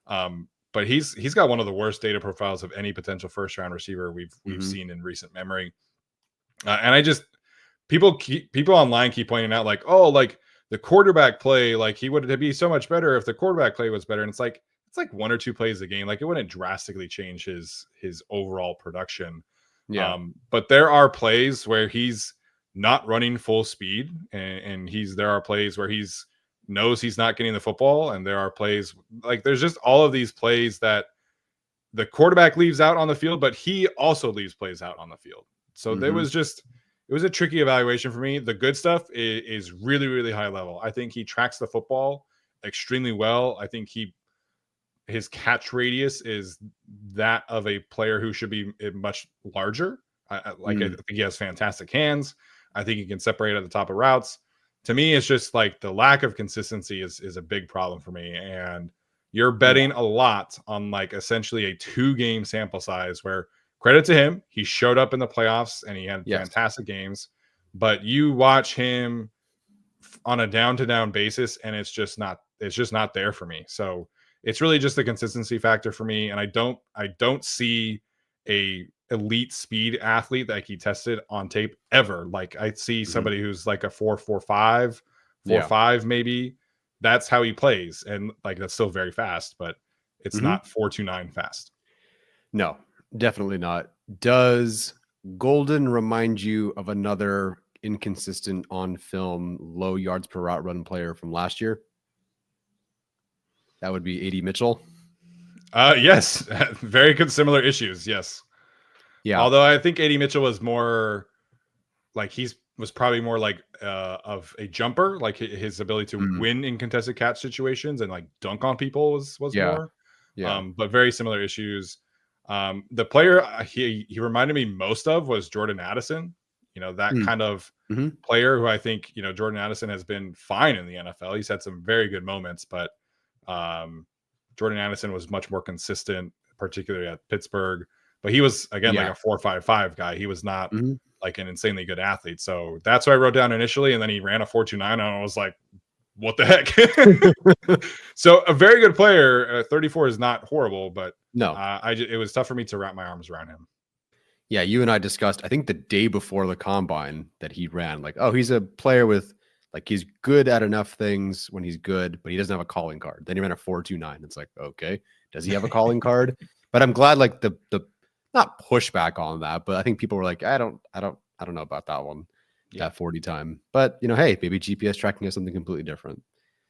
But he's got one of the worst data profiles of any potential first round receiver we've seen in recent memory. And I just people online keep pointing out like, oh, like the quarterback play, like he would be so much better if the quarterback play was better. And it's like one or two plays a game. Like, it wouldn't drastically change his overall production. Yeah. But there are plays where he's not running full speed, and there are plays where knows he's not getting the football, and there are plays like there's just all of these plays that the quarterback leaves out on the field, but he also leaves plays out on the field. So it was a tricky evaluation for me. The good stuff is really, really high level. I think he tracks the football extremely well. I think his catch radius is that of a player who should be much larger. I think he has fantastic hands. I think he can separate at the top of routes. To me, it's just like the lack of consistency is a big problem for me. And you're betting a lot on like essentially a 2-game sample size where, credit to him, he showed up in the playoffs and he had fantastic games. But you watch him on a down-to-down basis, and it's just not there for me. So it's really just the consistency factor for me. And I don't see a elite speed athlete that he tested on tape ever. Like, I see somebody who's like a 4.45, 4.5 maybe. That's how he plays. And like, that's still very fast, but it's not 4.29 fast. No, definitely not. Does Golden remind you of another inconsistent on film, low yards per route run player from last year? That would be AD Mitchell. Yes, very good, similar issues. Yes. Yeah. Although I think AD Mitchell was more like was probably more like of a jumper, like his ability to win in contested catch situations and like dunk on people was more. Yeah. But very similar issues. The player he reminded me most of was Jordan Addison. That kind of player who I think, Jordan Addison has been fine in the NFL. He's had some very good moments, but Jordan Addison was much more consistent, particularly at Pittsburgh. But he was, again, like a 4.55 guy. He was not like an insanely good athlete. So that's what I wrote down initially. And then he ran a 4.29, and I was like, what the heck? So a very good player. 34 is not horrible, but no, it was tough for me to wrap my arms around him. Yeah, you and I discussed, I think the day before the combine, that he ran like, oh, he's a player with like, he's good at enough things when he's good, but he doesn't have a calling card. Then he ran a 4.29. It's like, okay, does he have a calling card? But I'm glad like the not pushback on that, but I think people were like, I don't know about that one, that 40 time. But hey, maybe GPS tracking is something completely different.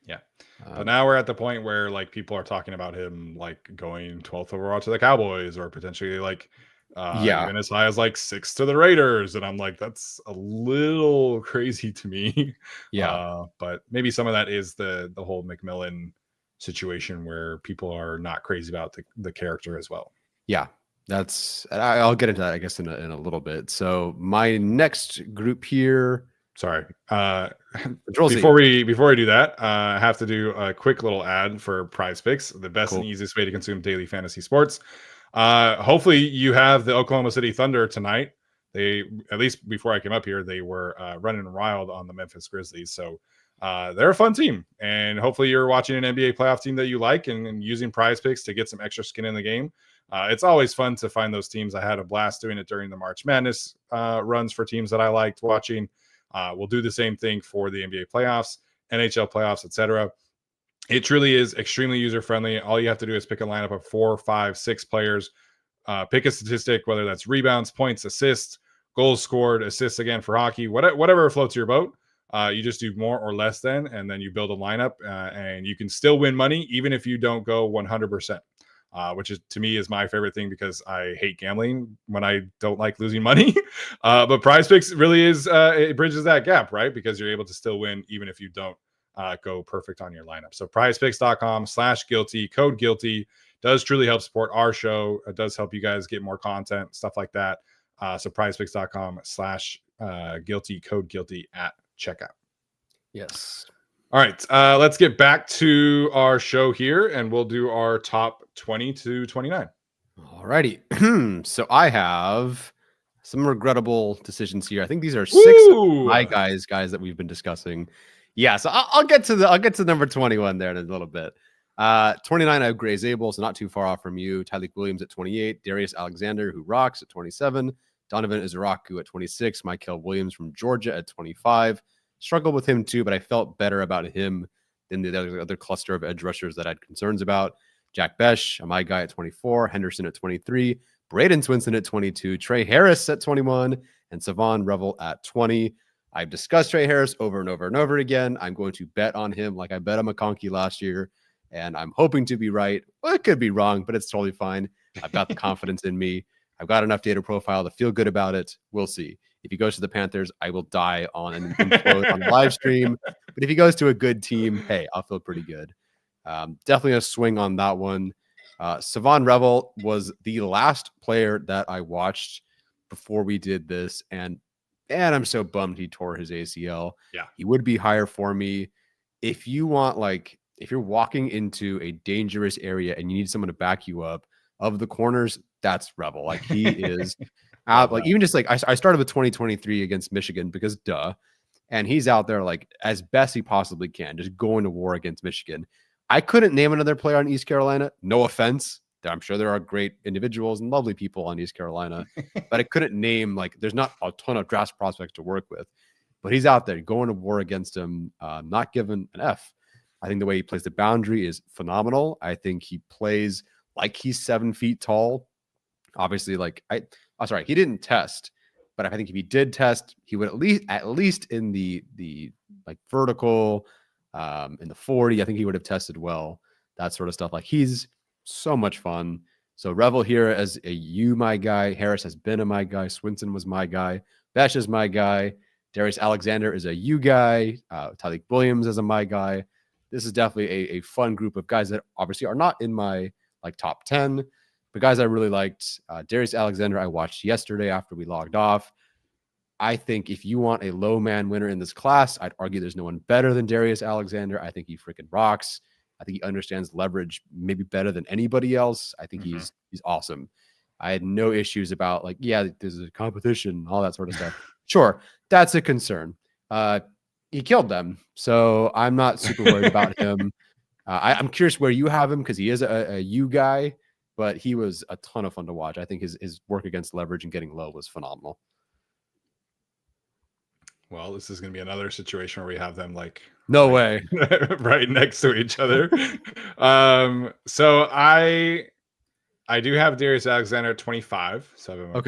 Yeah. But now we're at the point where like people are talking about him like going 12th overall to the Cowboys, or potentially like even as high as like 6 to the Raiders. And I'm like, that's a little crazy to me. But maybe some of that is the whole McMillan situation where people are not crazy about the character as well. Yeah. I'll get into that, I guess, in a little bit. So my next group here, sorry. Control Z. Before we do that, I have to do a quick little ad for Prize Picks, the best Cool. and easiest way to consume daily fantasy sports. Hopefully you have the Oklahoma City Thunder tonight. They, at least before I came up here, they were running wild on the Memphis Grizzlies. So they're a fun team, and hopefully you're watching an NBA playoff team that you like and using Prize Picks to get some extra skin in the game. It's always fun to find those teams. I had a blast doing it during the March Madness runs for teams that I liked watching. We'll do the same thing for the NBA playoffs, NHL playoffs, etc. It truly is extremely user-friendly. All you have to do is pick a lineup of 4, 5, 6 players, pick a statistic, whether that's rebounds, points, assists, goals scored, assists again for hockey, whatever floats your boat. You just do more or less than, and then you build a lineup, and you can still win money even if you don't go 100%. Which is, to me, is my favorite thing because I hate gambling when I don't like losing money. But Prize Picks really is, it bridges that gap, right? Because you're able to still win even if you don't go perfect on your lineup. So prizepicks.com/guilty, code guilty, does truly help support our show. It does help you guys get more content, stuff like that. So prizepicks.com/guilty, code guilty at checkout. Yes. All right, let's get back to our show here, and we'll do our top 20 to 29. All righty. So I have some regrettable decisions here. I think these are 6 of my guys that we've been discussing. Yeah, so I'll get to number 21 there in a little bit. 29, I have Gray Zabel, so not too far off from you. Tyleik Williams at 28, Darius Alexander, who rocks, at 27, Donovan Izaraku at 26, Michael Williams from Georgia at 25. Struggled with him too, but I felt better about him than the other cluster of edge rushers that I had concerns about. Jack Besh, my guy at 24, Henderson at 23, Braden Swinson at 22, Trey Harris at 21, and Savon Revel at 20. I've discussed Trey Harris over and over and over again. I'm going to bet on him like I bet on McConkey last year, and I'm hoping to be right. Well, it could be wrong, but it's totally fine. I've got the confidence in me. I've got enough data profile to feel good about it. We'll see. If he goes to the Panthers, I will die on and implode on the live stream. But if he goes to a good team, hey, I'll feel pretty good. Definitely a swing on that one. Savon Revel was the last player that I watched before we did this, and I'm so bummed he tore his ACL. Yeah, he would be higher for me. If you want, like, if you're walking into a dangerous area and you need someone to back you up, of the corners, that's Revel. Like, he is like, even just like I started with 2023 against Michigan because duh, and he's out there like as best he possibly can, just going to war against Michigan. I couldn't name another player on East Carolina. No offense. I'm sure there are great individuals and lovely people on East Carolina, but I couldn't name, like, there's not a ton of draft prospects to work with, but he's out there going to war against him, not given an F. I think the way he plays the boundary is phenomenal. I think he plays like he's 7 feet tall. Obviously, like sorry, he didn't test, but I think if he did test, he would at least in the like vertical, in the 40, I think he would have tested well. That sort of stuff. Like, he's so much fun. So Revel here as a U, my guy. Harris has been a my guy. Swinson was my guy. Besh is my guy. Darius Alexander is a U guy. Tyleik Williams is a my guy. This is definitely a fun group of guys that obviously are not in my like top 10, but guys I really liked. Darius Alexander I watched yesterday after we logged off. I think if you want a low man winner in this class, I'd argue there's no one better than Darius Alexander. I think he freaking rocks. I think he understands leverage maybe better than anybody else. I think he's awesome. I had no issues about, like, yeah, there's a competition, all that sort of stuff. Sure, that's a concern. He killed them, so I'm not super worried about him. I'm curious where you have him because he is a U guy, but he was a ton of fun to watch. I think his work against leverage and getting low was phenomenal. Well, this is going to be another situation where we have them like no way right next to each other. So I do have Darius Alexander at 25, so I'm a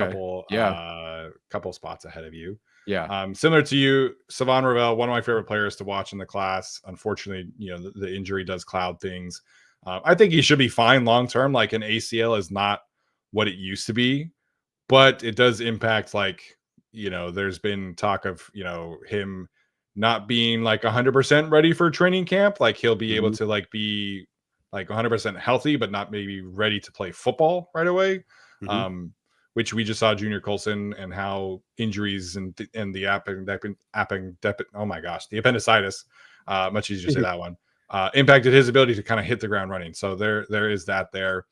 couple spots ahead of you. Yeah. Similar to you, Savon Revel, one of my favorite players to watch in the class. Unfortunately, you know, the injury does cloud things. I think he should be fine long term. Like, an ACL is not what it used to be, but it does impact, like, you know, there's been talk of, you know, him not being like 100% ready for training camp. Like, he'll be able to like be like 100% healthy, but not maybe ready to play football right away. which we just saw Junior Colson and how injuries and the oh my gosh, the appendicitis, much easier to say that one, impacted his ability to kind of hit the ground running. So there is that there.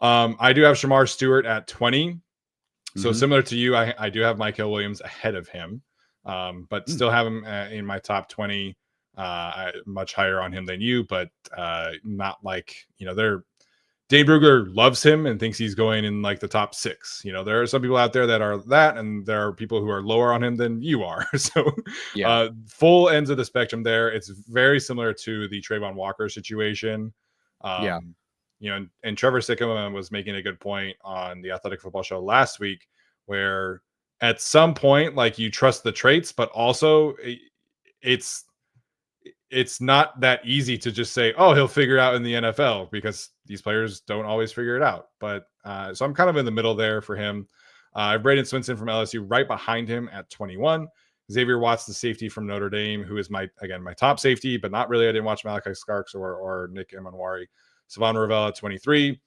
I do have Shamar Stewart at 20. So similar to you, I do have Michael Williams ahead of him, but still have him in my top 20. Much higher on him than you, but not like, Dane Brugler loves him and thinks he's going in like the top 6. There are some people out there that are that, and there are people who are lower on him than you are. So full ends of the spectrum there. It's very similar to the Trayvon Walker situation. And Trevor Sikkema was making a good point on the Athletic Football Show last week, where at some point, like, you trust the traits, but also it's not that easy to just say, oh, he'll figure it out in the NFL, because these players don't always figure it out. But so I'm kind of in the middle there for him. I have Braden Swinson from LSU right behind him at 21. Xavier Watts, the safety from Notre Dame, who is my top safety, but not really. I didn't watch Malachi Starks or Nick Emanwari. Savon Ravel at 23.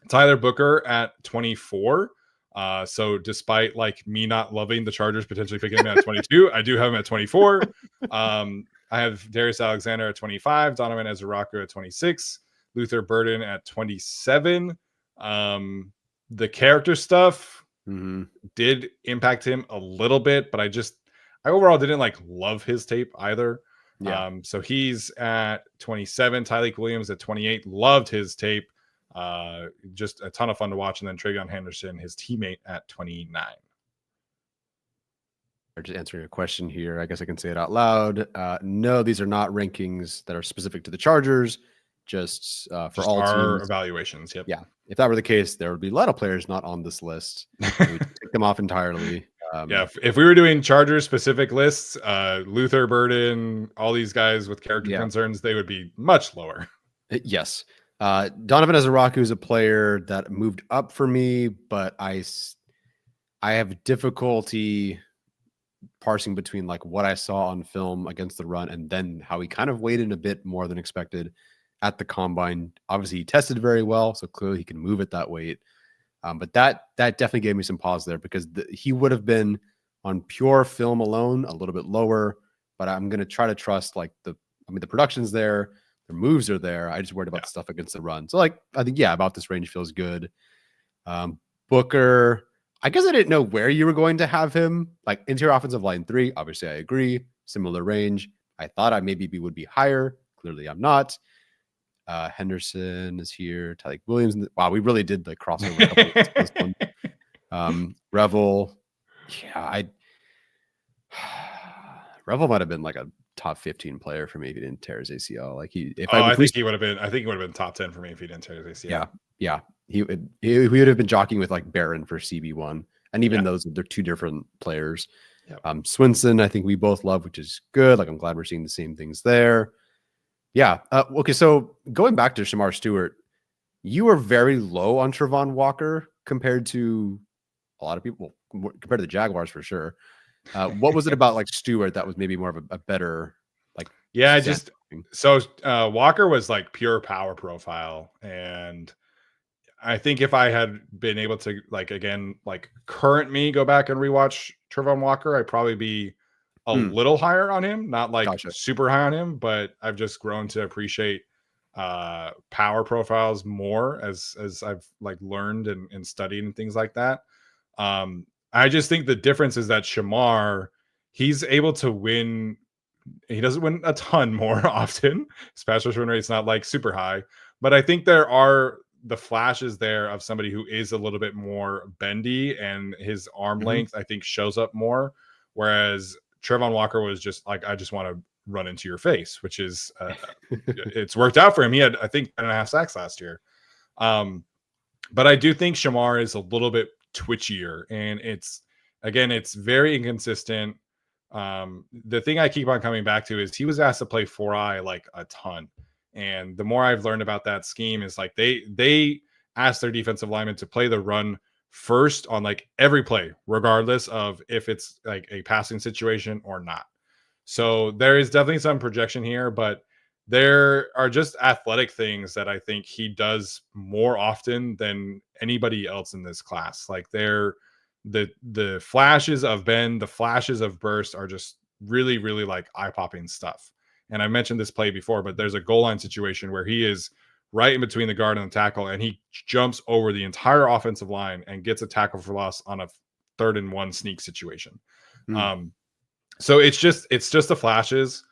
Tyler Booker at 24. So despite like me not loving the Chargers potentially picking him at 22, I do have him at 24. I have Darius Alexander at 25, Donovan Ezuraku at 26, Luther Burden at 27. The character stuff did impact him a little bit, but I overall didn't like love his tape either. So he's at 27. Tyleik Williams at 28. Loved his tape. Just a ton of fun to watch. And then Travion Henderson, his teammate, at 29. Just answering a question here. I guess I can say it out loud. No, these are not rankings that are specific to the Chargers. Just for all our teams. Evaluations. Yep. Yeah. If that were the case, there would be a lot of players not on this list. We'd take them off entirely. If we were doing Chargers specific lists, Luther Burden, all these guys with character concerns, they would be much lower. Yes. Donovan Ezuraku is a player that moved up for me, but I have difficulty parsing between like what I saw on film against the run and then how he kind of weighed in a bit more than expected at the combine. Obviously, he tested very well, so clearly he can move at that weight. But that definitely gave me some pause there, because he would have been on pure film alone a little bit lower. But I'm going to try to trust the production's there, the moves are there. I just worried about stuff against the run. So I think about this range feels good. Booker, I guess I didn't know where you were going to have him. Like interior offensive line 3, obviously I agree. Similar range. I thought I maybe would be higher. Clearly I'm not. Henderson is here. Tyleik Williams. Wow, we really did the crossover. This one. Revel. Yeah, Revel might have been like a top 15 player for me if he didn't tear his ACL. I think he would have been. I think he would have been top 10 for me if he didn't tear his ACL. Yeah. He would have been jockeying with like Barron for CB1, and even those, they're two different players. Yep. Swinson, I think we both love, which is good. Like I'm glad we're seeing the same things there. Yeah. Okay. So going back to Shamar Stewart, you were very low on Trayvon Walker compared to a lot of people, compared to the Jaguars for sure. What was it about like Stewart that was maybe more of a better like? Yeah, Walker was like pure power profile, and I think if I had been able to current me go back and rewatch Trayvon Walker, I'd probably be a little higher on him, not like super high on him, but I've just grown to appreciate power profiles more as I've like learned and studied and things like that. I just think the difference is that Shamar, he's able to win. He doesn't win a ton more often. His pass rush win rate's not like super high, but I think there are the flashes there of somebody who is a little bit more bendy, and his arm length, I think, shows up more. Whereas Trayvon Walker was just like, I just want to run into your face, which is, it's worked out for him. He had, I think, 10.5 sacks last year. But I do think Shamar is a little bit twitchier, and it's very inconsistent. The thing I keep on coming back to is he was asked to play 4-eye like a ton. And the more I've learned about that scheme is like they ask their defensive linemen to play the run first on like every play, regardless of if it's like a passing situation or not. So there is definitely some projection here, but there are just athletic things that I think he does more often than anybody else in this class. Like the flashes of bend, the flashes of burst are just really, really like eye-popping stuff. And I mentioned this play before, but there's a goal line situation where he is right in between the guard and the tackle, and he jumps over the entire offensive line and gets a tackle for loss on a 3rd and 1 sneak situation. So it's just the flashes.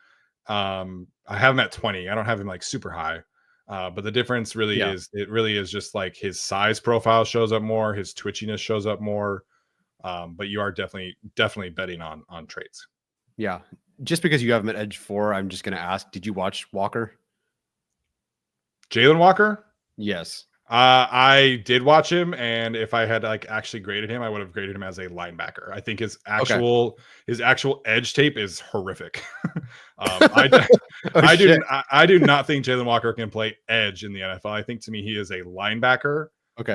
I have him at 20. I don't have him like super high. But the difference really is just like his size profile shows up more, his twitchiness shows up more. But you are definitely betting on traits. Yeah. Just because you have him at edge 4, I'm just going to ask, did you watch Walker? Jalen Walker? Yes. I did watch him, and if I had like actually graded him, I would have graded him as a linebacker. I think his actual edge tape is horrific. I do not think Jalen Walker can play edge in the NFL. I think to me he is a linebacker. Okay.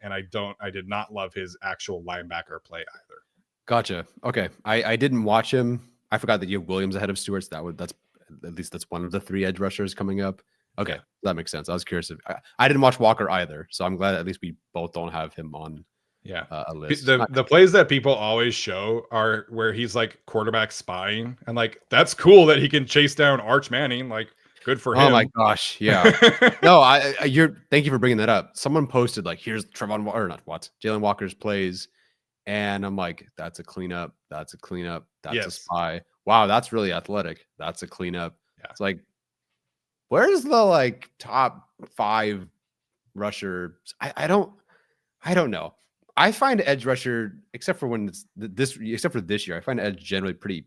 And I did not love his actual linebacker play either. Gotcha. Okay. I didn't watch him. I forgot that you have Williams ahead of Stewart's. That's one of the 3 edge rushers coming up. Okay, that makes sense. I was curious. I didn't watch Walker either, so I'm glad at least we both don't have him on a list. The plays that people always show are where he's like quarterback spying, and like that's cool that he can chase down Arch Manning. Like, good for him. Oh my gosh, yeah. No, thank you for bringing that up. Someone posted like, here's Jalen Walker's plays, and I'm like, that's a cleanup. That's a cleanup. That's a spy. Wow, that's really athletic. That's a cleanup. Yeah. It's like, where's the like top 5 rusher? I don't know. I find edge rusher, except for this year, I find edge generally pretty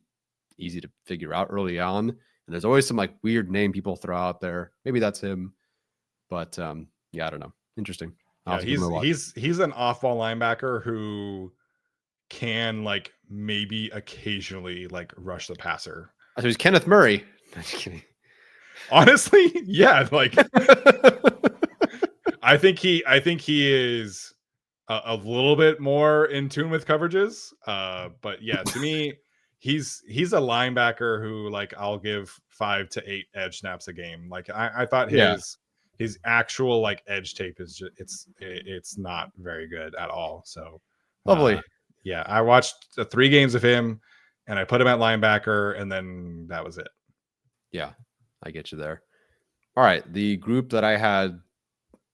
easy to figure out early on. And there's always some like weird name people throw out there. Maybe that's him, but yeah, I don't know. Interesting. Yeah, he's an off-ball linebacker who can like maybe occasionally like rush the passer. So he's Kenneth Murray. I'm just kidding. Honestly, yeah, like I think he is a little bit more in tune with coverages. But yeah, to me, he's a linebacker who like I'll give 5 to 8 edge snaps a game. Like I thought his actual like edge tape is just it's not very good at all. So lovely. Yeah, I watched 3 games of him and I put him at linebacker, and then that was it. Yeah. I get you there. All right. The group that I had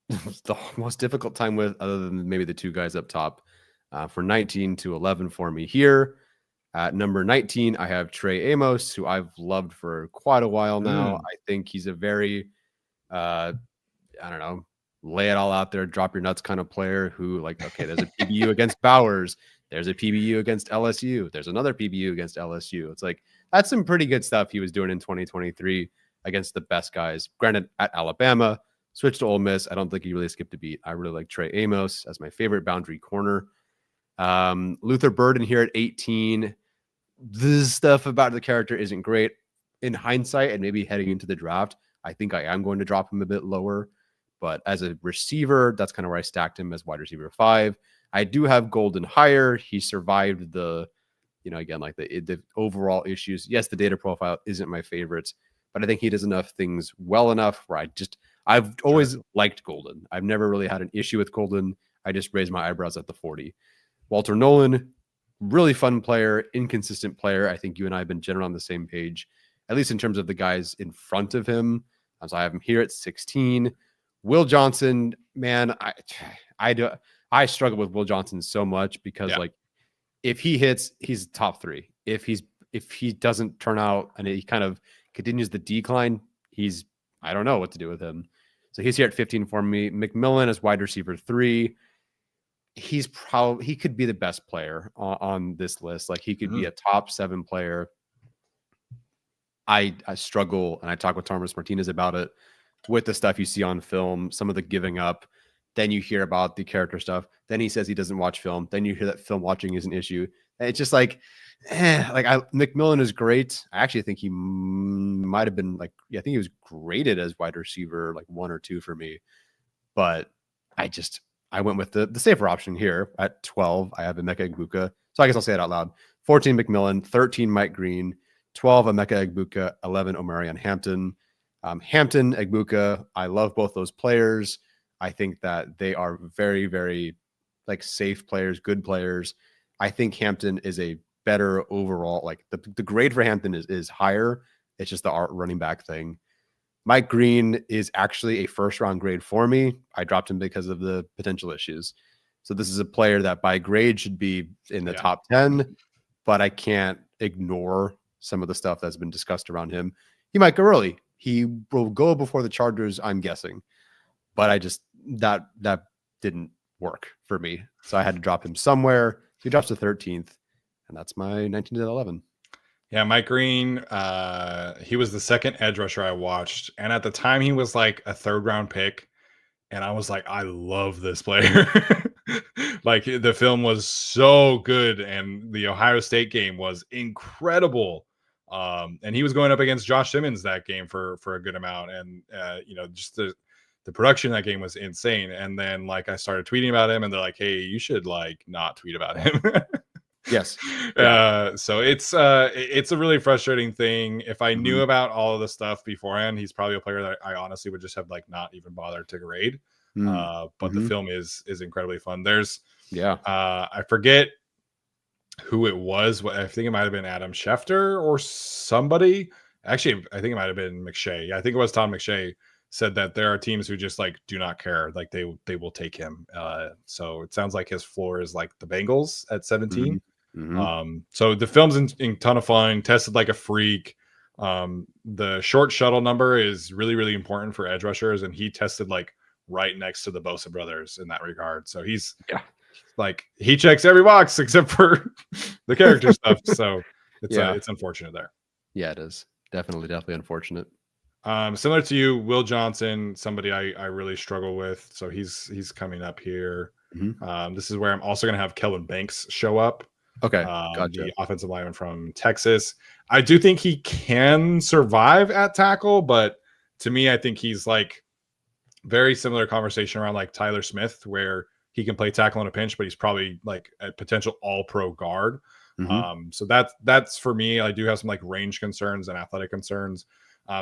the most difficult time with, other than maybe the 2 guys up top, for 19 to 11 for me here. At number 19, I have Trey Amos, who I've loved for quite a while now. I think he's a very, I don't know, lay it all out there, drop your nuts kind of player who like, okay, there's a PBU against Bowers. There's a PBU against LSU. There's another PBU against LSU. It's like, that's some pretty good stuff he was doing in 2023. Against the best guys. Granted, at Alabama, switched to Ole Miss. I don't think he really skipped a beat. I really like Trey Amos as my favorite boundary corner. Luther Burden here at 18. This stuff about the character isn't great. In hindsight, and maybe heading into the draft, I think I am going to drop him a bit lower. But as a receiver, that's kind of where I stacked him as wide receiver 5. I do have Golden higher. He survived the, again, like the overall issues. Yes, the data profile isn't my favorite, but I think he does enough things well enough where I've always liked Golden. I've never really had an issue with Golden. I just raised my eyebrows at the 40. Walter Nolan, really fun player, inconsistent player. I think you and I have been generally on the same page, at least in terms of the guys in front of him. So I have him here at 16. Will Johnson, man, I struggle with Will Johnson so much because like if he hits, he's top 3. If he doesn't turn out and he kind of continues the decline, I don't know what to do with him. So he's here at 15 for me. McMillan as wide receiver 3. He could be the best player on this list. Like he could be a top 7 player. I struggle, and I talk with Thomas Martinez about it, with the stuff you see on film, some of the giving up. Then you hear about the character stuff. Then he says he doesn't watch film. Then you hear that film watching is an issue. And it's just like, McMillan is great. I actually think he might have been I think he was graded as wide receiver 1 or 2 for me. But I went with the safer option here at 12. I have Emeka Egbuka. So I guess I'll say it out loud. 14 McMillan, 13 Mike Green, 12 Emeka Egbuka, 11 Omarion Hampton. Hampton, Egbuka, I love both those players. I think that they are very, very like safe players, good players. I think Hampton is a better overall. Like the grade for Hampton is higher. It's just the art running back thing. Mike Green is actually a first round grade for me. I dropped him because of the potential issues. So this is a player that by grade should be in the top 10, but I can't ignore some of the stuff that's been discussed around him. He might go early. He will go before the Chargers, I'm guessing. But I just that didn't work for me. So I had to drop him somewhere. He drops to 13th, and that's my 19 to 11. Yeah, Mike Green, he was the second edge rusher I watched. And at the time, he was like a third round pick. And I was like, I love this player. Like the film was so good. And the Ohio State game was incredible. And he was going up against Josh Simmons that game for a good amount. And, just the production in that game was insane. And then like I started tweeting about him and they're like, hey, you should like not tweet about him. Yes. So it's a really frustrating thing. If I knew about all of the stuff beforehand, he's probably a player that I honestly would just have like not even bothered to grade. But the film is incredibly fun. There's I forget who it was. I think it might have been Adam Schefter or somebody. Actually, I think it might have been McShay. Yeah, I think it was Tom McShay said that there are teams who just like do not care. Like they will take him. So it sounds like his floor is like the Bengals at 17. So the film's in ton of fun, tested like a freak. The short shuttle number is really, really important for edge rushers, and he tested like right next to the Bosa brothers in that regard. So he's like he checks every box except for the character stuff. So it's unfortunate there. Yeah, it is definitely unfortunate. Similar to you, Will Johnson, somebody I really struggle with. So he's coming up here. This is where I'm also going to have Kelvin Banks show up. Okay, gotcha. The offensive lineman from Texas. I do think he can survive at tackle, but to me, I think he's like very similar conversation around like Tyler Smith, where he can play tackle in a pinch, but he's probably like a potential all-pro guard. So that's for me. I do have some like range concerns and athletic concerns.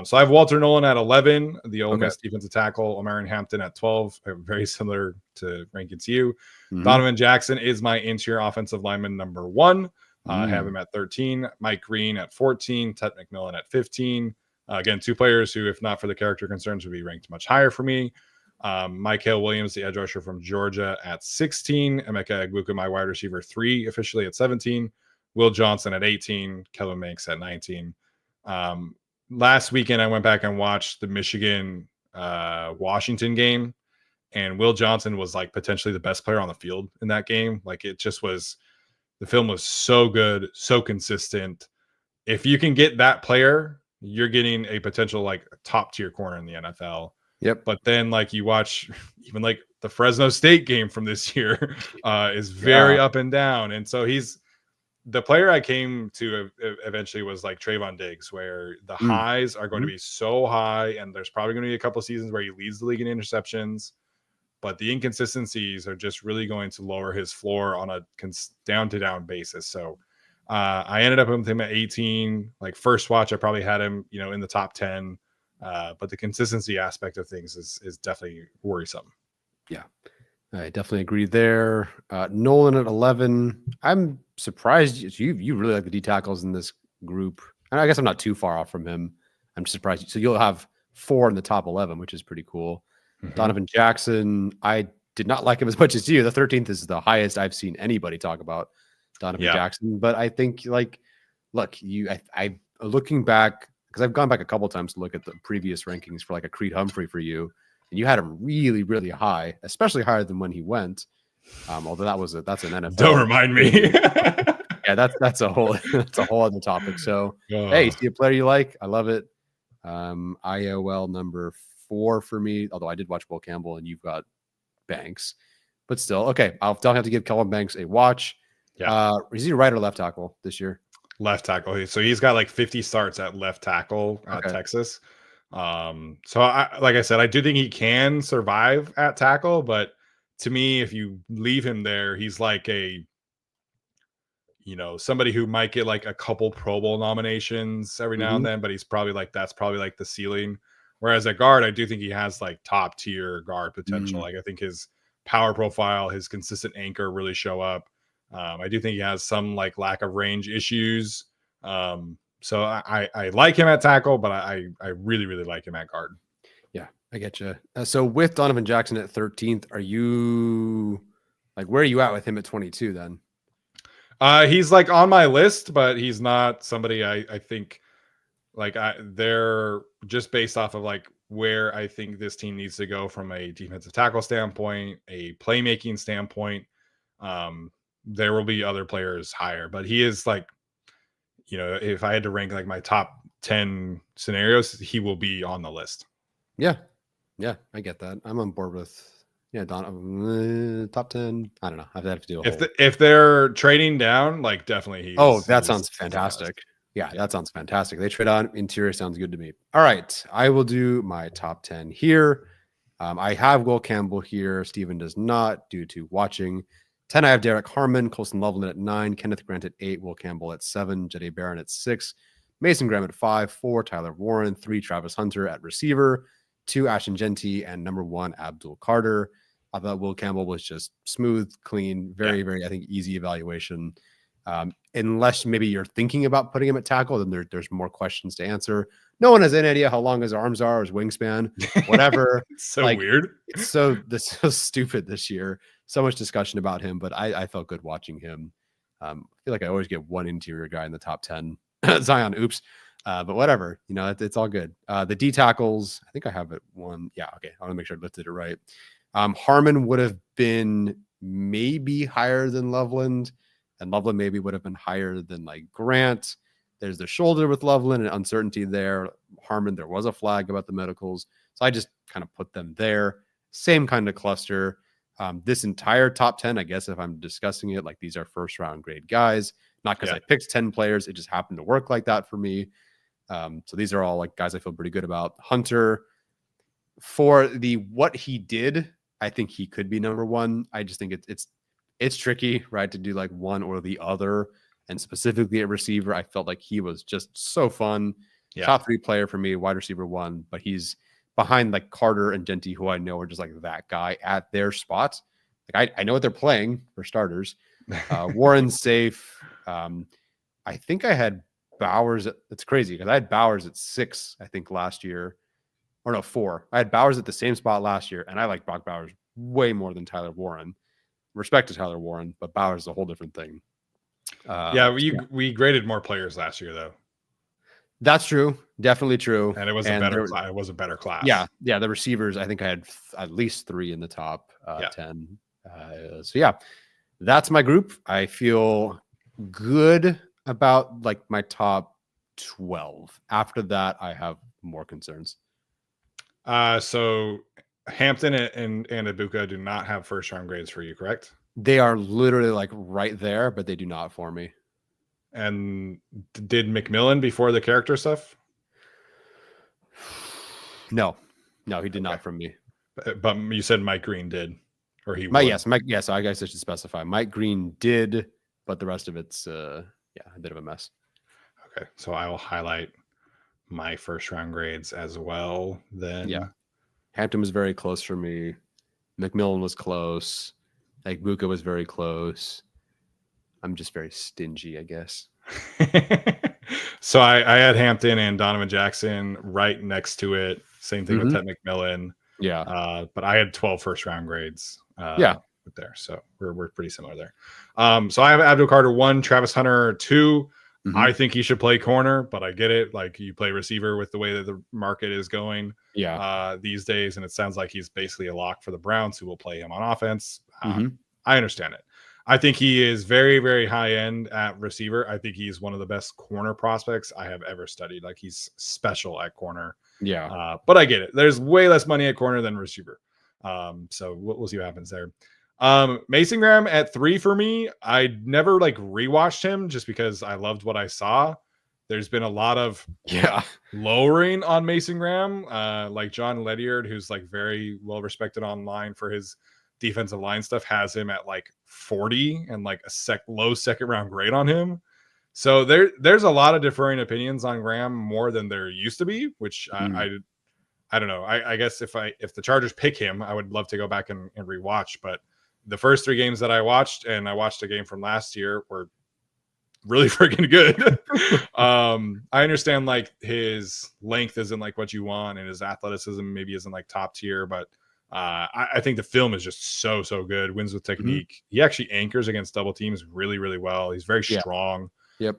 So I have Walter Nolan at 11, the Ole Miss defensive tackle, Omarion Hampton at 12, very similar to rankings you. Donovan Jackson is my interior offensive lineman number 1. I have him at 13, Mike Green at 14, Ted McMillan at 15. Again, two players who, if not for the character concerns, would be ranked much higher for me. Michael Williams, the edge rusher from Georgia, at 16. Emeka Egbuka, my wide receiver 3, officially at 17. Will Johnson at 18. Kelvin Banks at 19. Last weekend, I went back and watched the Michigan Washington game, and Will Johnson was like potentially the best player on the field in that game. Like it just was, the film was so good, so consistent. If you can get that player, you're getting a potential like top tier corner in the NFL. Yep. But then like you watch even like the Fresno State game from this year is very up and down. And so he's the player I came to eventually was like Trayvon Diggs, where the highs are going to be so high, and there's probably going to be a couple of seasons where he leads the league in interceptions, but the inconsistencies are just really going to lower his floor on a down to down basis. So I ended up with him at 18. Like first watch, I probably had him, in the top 10. But the consistency aspect of things is definitely worrisome. Yeah, I definitely agree there. Nolan at 11. I'm surprised you really like the D tackles in this group. And I guess I'm not too far off from him. I'm just surprised. So you'll have 4 in the top 11, which is pretty cool. Donovan Jackson, I did not like him as much as you. The 13th is the highest I've seen anybody talk about Donovan Jackson. But I think like, look, I looking back, because I've gone back a couple times to look at the previous rankings for like a Creed Humphrey for you, and you had him really, really high, especially higher than when he went. Although that's an NFL. Don't remind me. Yeah, that's a whole other topic. So hey, see a player you like? I love it. IOL number 4 for me. Although I did watch Will Campbell, and you've got Banks, but still okay. I'll definitely have to give Kelvin Banks a watch. Yeah, is he right or left tackle this year? Left tackle. So he's got like 50 starts at left tackle at Texas. So like I said, I do think he can survive at tackle, but to me, if you leave him there, he's like somebody who might get like a couple Pro Bowl nominations every now and then, but he's probably like, that's probably like the ceiling. Whereas at guard, I do think he has like top tier guard potential. Like I think his power profile, his consistent anchor really show up. I do think he has some like lack of range issues. So I like him at tackle, but I really, really like him at guard. Yeah, I get you. So with Donovan Jackson at 13th, are you like, where are you at with him at 22 then? He's like on my list, but he's not somebody I think like they're just based off of like where I think this team needs to go from a defensive tackle standpoint, a playmaking standpoint. There will be other players higher, but he is like, you know, if I had to rank like my top 10 scenarios, he will be on the list. Yeah. Yeah, I get that. I'm on board with top 10. I don't know. I'd have to do if they're trading down, like definitely that sounds fantastic. Yeah, that sounds fantastic. They trade on interior, sounds good to me. All right, I will do my top 10 here. I have Will Campbell here. Steven does not due to watching. 10, I have Derek Harmon, Colston Loveland at 9, Kenneth Grant at 8, Will Campbell at 7, Jahdae Barron at 6, Mason Graham at 5, 4, Tyler Warren, 3, Travis Hunter at receiver, 2, Ashton Jeanty, and number 1, Abdul Carter. I thought Will Campbell was just smooth, clean, very, I think, easy evaluation. Unless maybe you're thinking about putting him at tackle, then there's more questions to answer. No one has any idea how long his arms are, his wingspan, whatever. It's so weird. It's so stupid this year. So much discussion about him, but I felt good watching him. I feel like I always get one interior guy in the top 10. Zion, oops. But whatever, you know, it's all good. The D tackles, I think I have it one. Yeah, okay. I want to make sure I lifted it right. Harmon would have been maybe higher than Loveland, and Loveland maybe would have been higher than like Grant. There's the shoulder with Loveland and uncertainty there. Harmon, there was a flag about the medicals. So I just kind of put them there. Same kind of cluster. This entire top 10, I guess, if I'm discussing it, like these are first round grade guys, not because I picked 10 players. It just happened to work like that for me. So these are all like guys I feel pretty good about. Hunter, for what he did, I think he could be number 1. I just think it's tricky, right, to do like one or the other. And specifically at receiver, I felt like he was just so fun. Yeah. Top 3 player for me, wide receiver 1, but he's behind like Carter and Jeanty, who I know are just like that guy at their spots. Like I know what they're playing for starters. Warren's safe. I think I had Bowers. It's crazy because I had Bowers at 6, I think last year. Or no, 4. I had Bowers at the same spot last year, and I like Brock Bowers way more than Tyler Warren. Respect to Tyler Warren, but Bowers is a whole different thing. We graded more players last year, though. That's true. Definitely true. And it was a better class. Yeah. The receivers, I think I had at least 3 in the top 10. So yeah, that's my group. I feel good about like my top 12. After that, I have more concerns. So Hampton and Ibuka do not have first round grades for you, correct? They are literally like right there, but they do not for me. And did McMillan before the character stuff? No, he did not from me. But you said Mike Green did, or he? Yes. So I guess I should specify. Mike Green did, but the rest of it's a bit of a mess. Okay, so I will highlight my first round grades as well. Then Hampton was very close for me. McMillan was close. Like Buka was very close. I'm just very stingy, I guess. So I had Hampton and Donovan Jackson right next to it. Same thing with Ted McMillan. Yeah. But I had 12 first round grades. There. So we're pretty similar there. So I have Abdul Carter 1, Travis Hunter 2. I think he should play corner, but I get it. Like you play receiver with the way that the market is going these days. And it sounds like he's basically a lock for the Browns, who will play him on offense. I understand it. I think he is very, very high end at receiver. I think he's one of the best corner prospects I have ever studied. Like he's special at corner. Yeah. But I get it. There's way less money at corner than receiver. So we'll see what happens there. Mason Graham at 3 for me. I never like rewatched him just because I loved what I saw. There's been a lot of lowering on Mason Graham, like John Ledyard, who's like very well respected online for his defensive line stuff, has him at like 40 and like a low second round grade on him. So there's a lot of differing opinions on Graham, more than there used to be, which I I don't know. I guess if the Chargers pick him, I would love to go back and rewatch. But the first 3 games that I watched, and I watched a game from last year, were really freaking good. I understand like his length isn't like what you want, and his athleticism maybe isn't like top tier, but I think the film is just so good. Wins with technique. He actually anchors against double teams really, really well. He's very strong. Yep.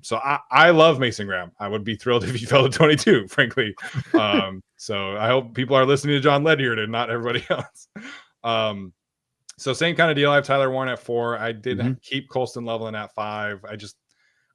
So I love Mason Graham. I would be thrilled if he fell to 22, frankly. So I hope people are listening to John Ledyard and not everybody else. So same kind of deal. I have Tyler Warren at 4. I did keep Colston Loveland at 5.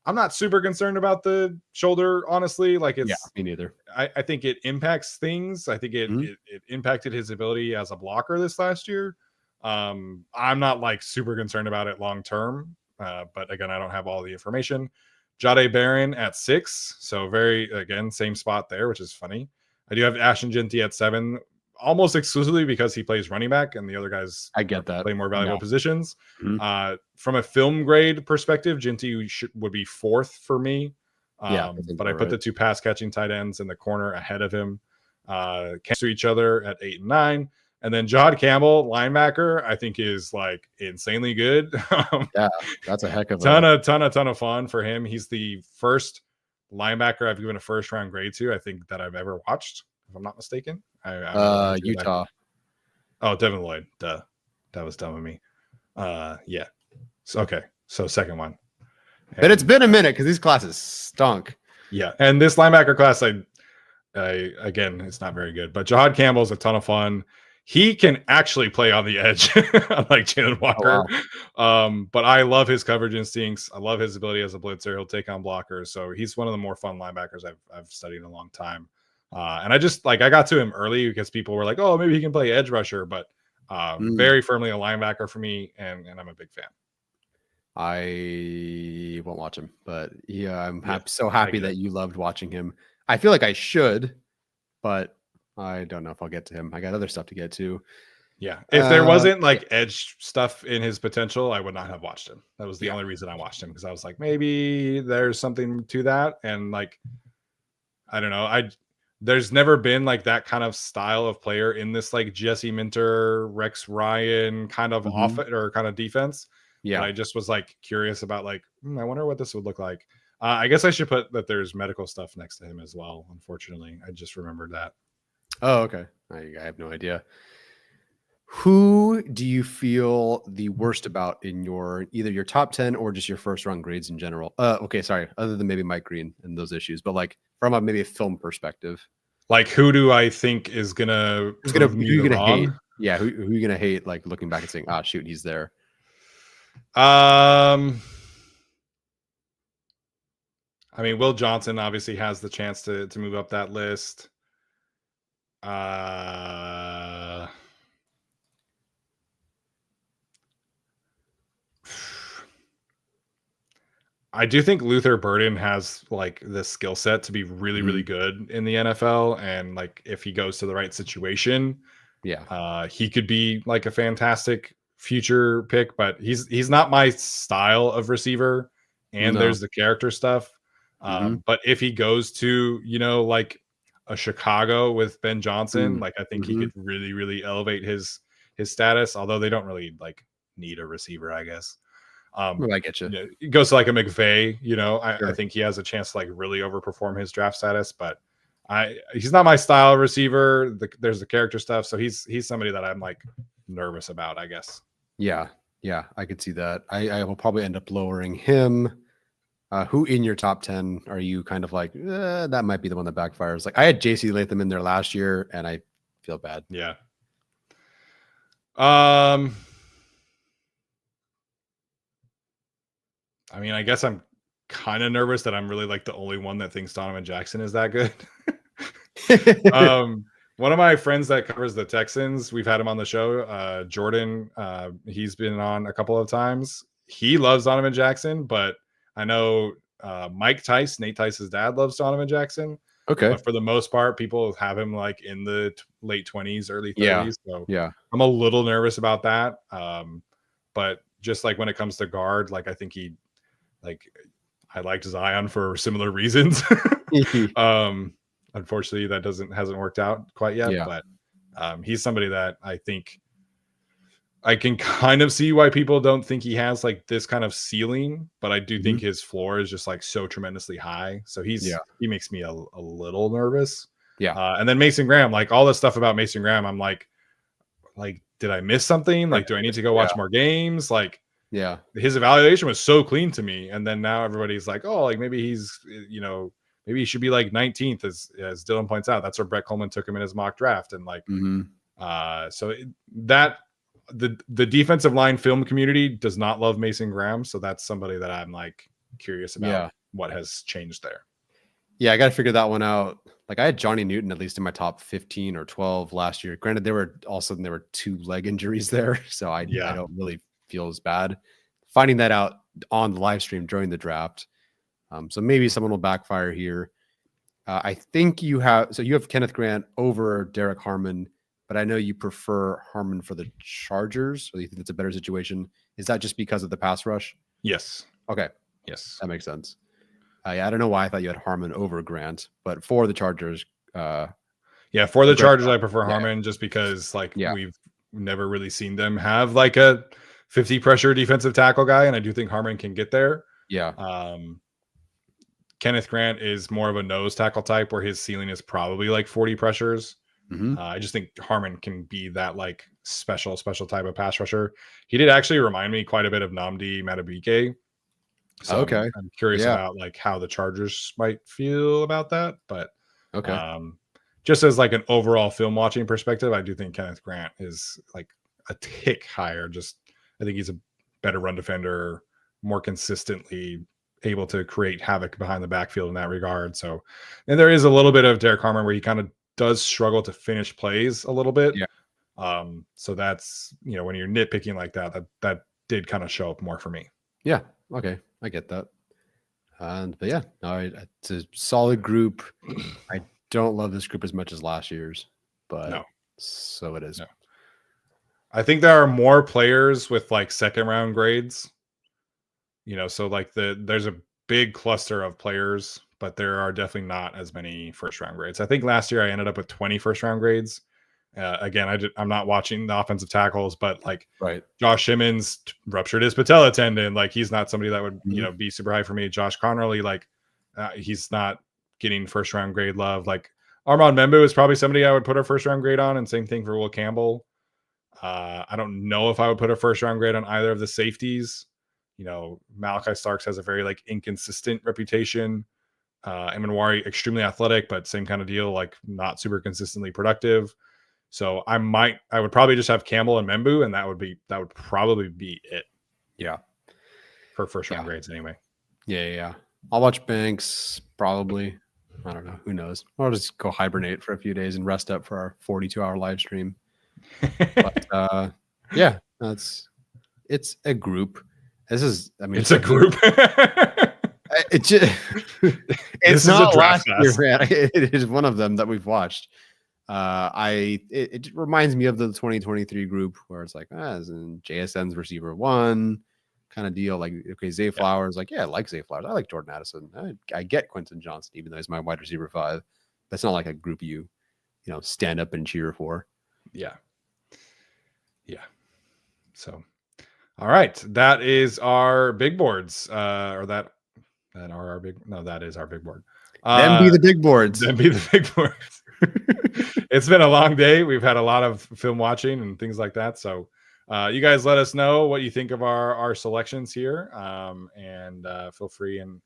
I'm not super concerned about the shoulder, honestly. Like it's me neither. I think it impacts things. I think it impacted his ability as a blocker this last year. I'm not like super concerned about it long term. But again, I don't have all the information. Jade Barron at 6. So again, same spot there, which is funny. I do have Ashton Jeanty at 7, almost exclusively because he plays running back and the other guys I get that. play more valuable positions. From a film grade perspective, Jeanty would be 4th for me. But I put the 2 pass catching tight ends in the corner ahead of him. Cancel each other at 8 and 9. And then Jod Campbell, linebacker, I think is like insanely good. Yeah, that's a heck of a ton of fun for him. He's the first linebacker I've given a first round grade to, I think, that I've ever watched, if I'm not mistaken. Utah. Oh, Devin Lloyd. Duh. That was dumb of me. Yeah. So, okay. So second one. But it's been a minute because these classes stunk. Yeah. And this linebacker class, I again, it's not very good. But Jahad Campbell's a ton of fun. He can actually play on the edge, unlike Jalen Walker. Oh, wow. But I love his coverage instincts. I love his ability as a blitzer. He'll take on blockers. So he's one of the more fun linebackers I've studied in a long time. And I got to him early because people were like, oh, maybe he can play edge rusher, but very firmly a linebacker for me. And I'm a big fan. I won't watch him, but yeah, I'm so happy that you loved watching him. I feel like I should, but I don't know if I'll get to him. I got other stuff to get to. Yeah. If there wasn't like edge stuff in his potential, I would not have watched him. That was the only reason I watched him, because I was like, maybe there's something to that. And like, I don't know. There's never been like that kind of style of player in this like Jesse Minter, Rex Ryan kind of offense or kind of defense. Yeah. But I just was like curious about like, I wonder what this would look like. I guess I should put that there's medical stuff next to him as well. Unfortunately, I just remembered that. Oh, okay. I have no idea. Who do you feel the worst about in either your top 10 or just your first round grades in general? Okay, sorry. Other than maybe Mike Green and those issues, but like from maybe a film perspective. Like who do I think is gonna who you gonna hate? Yeah, who you gonna hate? Like looking back and saying, "Ah, shoot, he's there." I mean, Will Johnson obviously has the chance to move up that list. I do think Luther Burden has like the skill set to be really, really good in the NFL. And like, if he goes to the right situation, he could be like a fantastic future pick, but he's not my style of receiver. And there's the character stuff. But if he goes to, like a Chicago with Ben Johnson, like I think he could really, really elevate his status, although they don't really like need a receiver, I guess. I get you. It goes to like a McVay, I think he has a chance to like really overperform his draft status, but he's not my style receiver. There's the character stuff. So he's somebody that I'm like nervous about, I guess. Yeah. I could see that. I will probably end up lowering him. Who in your top 10 are you kind of like, that might be the one that backfires? Like I had JC Latham in there last year and I feel bad. Yeah. I mean, I guess I'm kind of nervous that I'm really like the only one that thinks Donovan Jackson is that good. One of my friends that covers the Texans, we've had him on the show, Jordan. He's been on a couple of times. He loves Donovan Jackson, but I know Mike Tice, Nate Tice's dad, loves Donovan Jackson. Okay. But for the most part, people have him like in the late 20s, early 30s. So I'm a little nervous about that. But just like when it comes to guard, like I think I liked Zion for similar reasons. unfortunately, that hasn't worked out quite yet. Yeah. But he's somebody that I think I can kind of see why people don't think he has like this kind of ceiling, but I do think his floor is just like so tremendously high. So he makes me a little nervous. Yeah. And then Mason Graham, like all this stuff about Mason Graham, I'm like, did I miss something? Like, do I need to go watch more games? Like, yeah, his evaluation was so clean to me. And then now everybody's like, oh, like maybe he's, maybe he should be like 19th, as Dylan points out. That's where Brett Coleman took him in his mock draft. And like, so the defensive line film community does not love Mason Graham. So that's somebody that I'm like curious about what has changed there. Yeah, I got to figure that one out. Like I had Johnny Newton at least in my top 15 or 12 last year. Granted, there were 2 leg injuries there, so I don't really feel as bad. Finding that out on the live stream during the draft, so maybe someone will backfire here. I think you have Kenneth Grant over Derek Harmon, but I know you prefer Harmon for the Chargers, or you think that's a better situation. Is that just because of the pass rush? Yes. Okay. Yes, that makes sense. I don't know why I thought you had Harmon over Grant, but for the Chargers, for the Chargers, I prefer Harmon just because we've never really seen them have like a 50 pressure defensive tackle guy, and I do think Harmon can get there. Yeah. Kenneth Grant is more of a nose tackle type where his ceiling is probably like 40 pressures. I just think Harmon can be that like special type of pass rusher. He did actually remind me quite a bit of Nnamdi Madubuike. So I'm curious about like how the Chargers might feel about that. But just as like an overall film watching perspective, I do think Kenneth Grant is like a tick higher. I think he's a better run defender, more consistently able to create havoc behind the backfield in that regard. So, and there is a little bit of Derek Harmon where he kind of does struggle to finish plays a little bit. So that's, when you're nitpicking like that did kind of show up more for me. Yeah. Okay. I get that. But yeah, it's a solid group. I don't love this group as much as last year's, but so it is. No. I think there are more players with like second round grades, so like there's a big cluster of players, but there are definitely not as many first round grades. I think last year I ended up with 20 first round grades. Again, I'm not watching the offensive tackles, but like Josh Simmons ruptured his patella tendon. Like he's not somebody that would, be super high for me. Josh Connerly, like he's not getting first round grade love. Like Armand Membu is probably somebody I would put a first round grade on, and same thing for Will Campbell. I don't know if I would put a first round grade on either of the safeties. Malachi Starks has a very like inconsistent reputation. Emanwari, extremely athletic, but same kind of deal, like not super consistently productive. So I would probably just have Campbell and Membu, and that would probably be it. Yeah. For first round grades anyway. Yeah. I'll watch Banks probably. I don't know. Who knows? I'll just go hibernate for a few days and rest up for our 42-hour live stream. But it's a group. It's a group. It's not last year, man. It is one of them that we've watched. It reminds me of the 2023 group where it's like, as in JSN's receiver 1 kind of deal. Like, okay, Zay Flowers, I like Zay Flowers. I like Jordan Addison. I get Quentin Johnson, even though he's my wide receiver 5. That's not like a group you stand up and cheer for. Yeah. So, all right, that is our big boards, that is our big board. Them be the big boards. It's been a long day. We've had a lot of film watching and things like that. So you guys let us know what you think of our selections here. And feel free and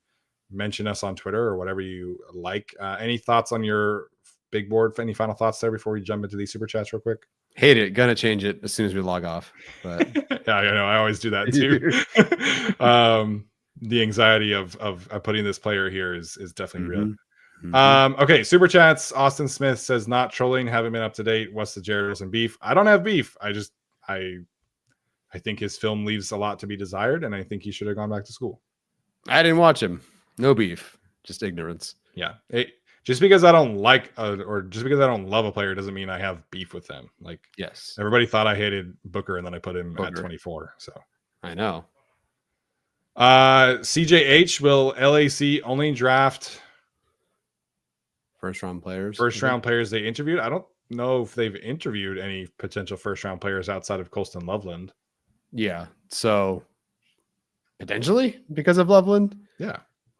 mention us on Twitter or whatever you like. Any thoughts on your big board? Any final thoughts there before we jump into these super chats real quick? Hate it. Gonna change it as soon as we log off. But yeah, I always do that too. The anxiety of putting this player here is definitely real. Okay, super chats. Austin Smith says, not trolling, haven't been up to date. What's the Jared Wilson beef? I don't have beef. I think his film leaves a lot to be desired, and I think he should have gone back to school. I didn't watch him. No beef, just ignorance. Yeah. Just because I don't like or just because I don't love a player doesn't mean I have beef with them. Like, yes, everybody thought I hated Booker, and then I put him at 24. So I know. CJH, will LAC only draft first round players. First round players they interviewed. I don't know if they've interviewed any potential first round players outside of Colston Loveland. Yeah. So potentially because of Loveland. Yeah.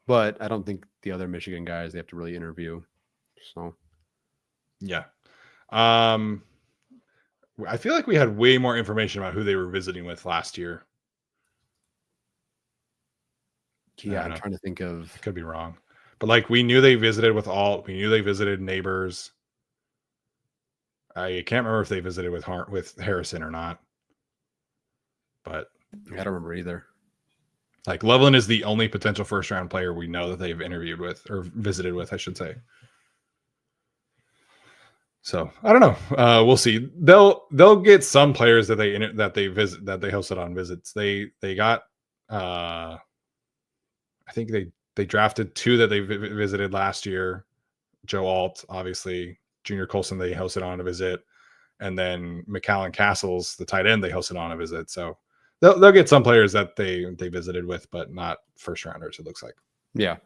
But I don't think the other Michigan guys they have to really interview. So yeah. I feel like we had way more information about who they were visiting with last year. Yeah, I'm trying to think of. I could be wrong. But like we knew they visited with Alt. We knew they visited Neighbors. I can't remember if they visited with Harrison or not. But I don't remember either. Like Loveland is the only potential first round player we know that they've interviewed with or visited with, I should say. So I don't know. We'll see. They'll get some players that they hosted on visits. They got I think they drafted 2 that they visited last year. Joe Alt, obviously, Junior Colson they hosted on a visit, and then McAllen Castles, the tight end, they hosted on a visit. So they'll get some players that they visited with, but not first rounders. It looks like. Yeah.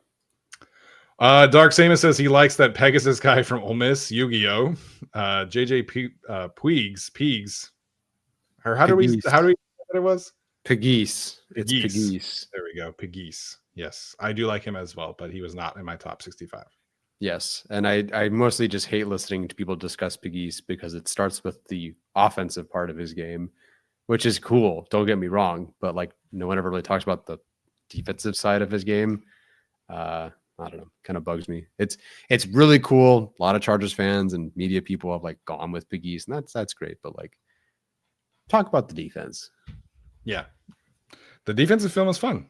Dark Samus says he likes that Pegasus guy from Ole Miss, Yu-Gi-Oh. JJ Peegs. Or how do we say it was? Pegues. It's Pegues. There we go. Pegues. Yes. I do like him as well, but he was not in my top 65. Yes. And I mostly just hate listening to people discuss Pegues because it starts with the offensive part of his game, which is cool. Don't get me wrong. But like no one ever really talks about the defensive side of his game. I don't know, kind of bugs me. It's really cool. A lot of Chargers fans and media people have like gone with Pegues, and that's great. But like, talk about the defense. Yeah, the defensive film is fun.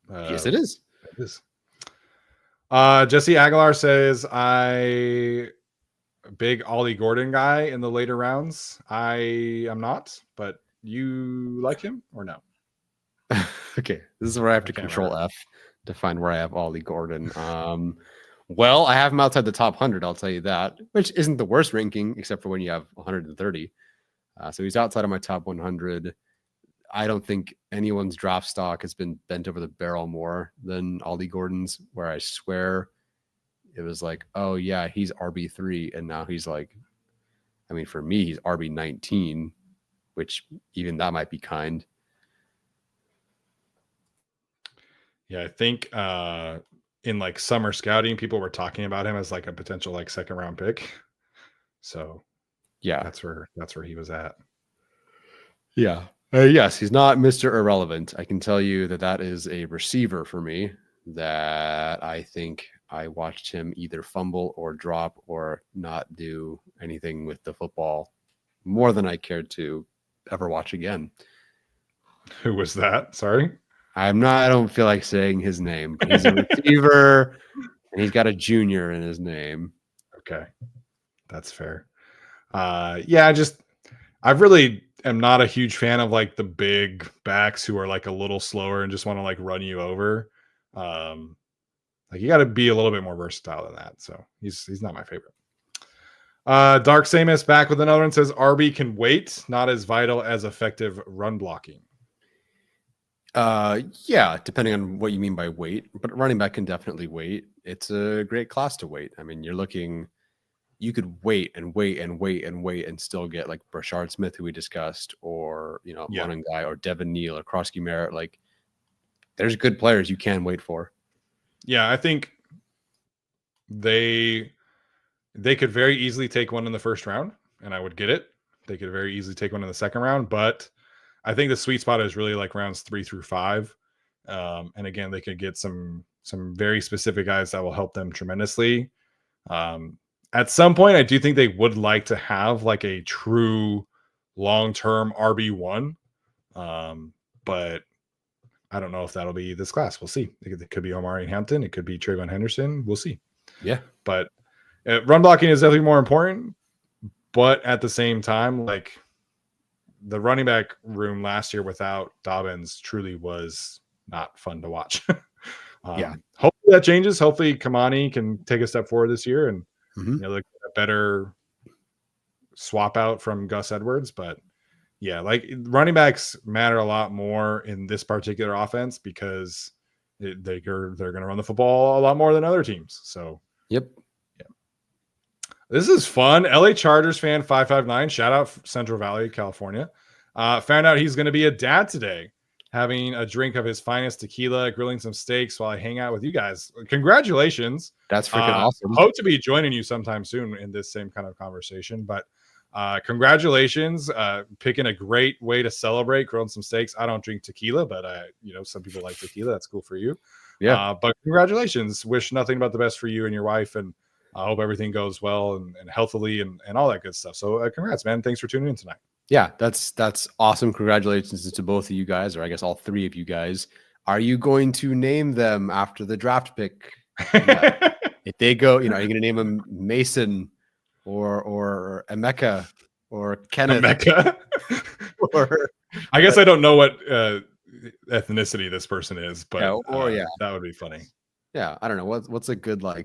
Yes, it is. It is. Jesse Aguilar says big Ollie Gordon guy in the later rounds. I am not, but you like him or no? Okay, this is where I have to control F to find where I have Ollie Gordon. Well, I have him outside the top 100, I'll tell you that, which isn't the worst ranking, except for when you have 130. So he's outside of my top 100. I don't think anyone's draft stock has been bent over the barrel more than Ollie Gordon's, where I swear it was like, oh, yeah, he's RB3. And now he's like, I mean, for me, he's RB19, which even that might be kind. Yeah, I think in like summer scouting, people were talking about him as like a potential like second round pick. So yeah, that's where he was at. Yeah. Yes, he's not Mr. Irrelevant. I can tell you that is a receiver for me that I think I watched him either fumble or drop or not do anything with the football more than I cared to ever watch again. Who was that? Sorry. I don't feel like saying his name. He's a receiver and he's got a junior in his name. Okay. That's fair. Yeah, I really am not a huge fan of like the big backs who are like a little slower and just want to like run you over. Like you got to be a little bit more versatile than that. So he's not my favorite. Dark Samus back with another one says RB can wait, not as vital as effective run blocking. Yeah, depending on what you mean by wait, but running back can definitely wait. It's a great class to wait. I mean, you could wait and wait and wait and wait and still get like Brashard Smith, who we discussed, or Monin Guy or Devin Neal or Krosky Merritt. Like, there's good players you can wait for. Yeah, I think they could very easily take one in the first round, and I would get it. They could very easily take one in the second round, but I think the sweet spot is really like rounds 3 through 5. And again, they could get some very specific guys that will help them tremendously. At some point, I do think they would like to have like a true long-term RB1. But I don't know if that'll be this class. We'll see. It could be Omari Hampton. It could be Trayvon Henderson. We'll see. Yeah. But run blocking is definitely more important. But at the same time, like the running back room last year without Dobbins truly was not fun to watch. Yeah. Hopefully that changes. Hopefully Kamani can take a step forward this year and look at a better swap out from Gus Edwards. But yeah, like running backs matter a lot more in this particular offense because they're going to run the football a lot more than other teams. So yep. Yeah. This is fun. LA Chargers fan 559. Shout out Central Valley, California. Found out he's going to be a dad today, having a drink of his finest tequila, grilling some steaks while I hang out with you guys. Congratulations. That's freaking awesome. Hope to be joining you sometime soon in this same kind of conversation. But congratulations. Picking a great way to celebrate, grilling some steaks. I don't drink tequila, but some people like tequila. That's cool for you. Yeah. But congratulations. Wish nothing but the best for you and your wife, and I hope everything goes well and healthily and all that good stuff. So congrats, man. Thanks for tuning in tonight. Yeah, that's awesome. Congratulations to both of you guys, or I guess all three of you guys. Are you going to name them after the draft pick? Yeah. If they go, are you going to name them Mason or Emeka or Kenneth? Emeka? Or I guess I don't know what ethnicity this person is, but that would be funny. Yeah, I don't know what's a good I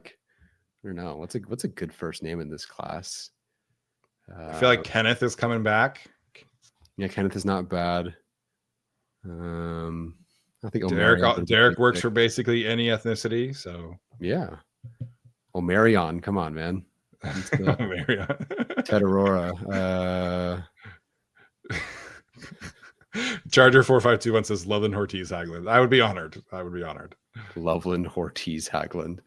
don't know what's a good first name in this class. I feel like Kenneth is coming back. Yeah, Kenneth is not bad. I think Derek works for basically any ethnicity, so yeah. Omarion, come on, man. Ted Aurora. Charger 4521 says Loveland Ortiz Haglund. I would be honored. Loveland Ortiz Haglund.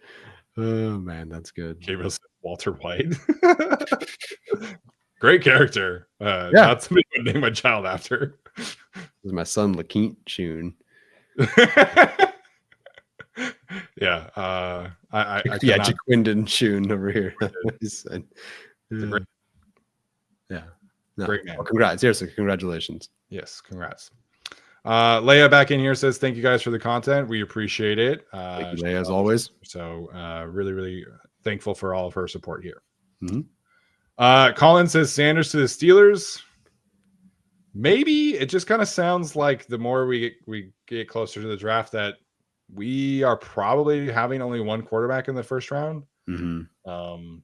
Oh man, that's good. Gabriel said Walter White. Great character. Not somebody I would name my child after. This is my son LaQuint Chun. Yeah. Jaquindon Chun over here. Yeah. No. Great man. Well, congrats. Seriously, congratulations. Yes, congrats. Leia back in here says, thank you guys for the content. We appreciate it. Thank you, Leia, as always. So really, really thankful for all of her support here. Mm-hmm. Colin says Sanders to the Steelers. Maybe it just kind of sounds like the more we get closer to the draft that we are probably having only one quarterback in the first round. Mm-hmm.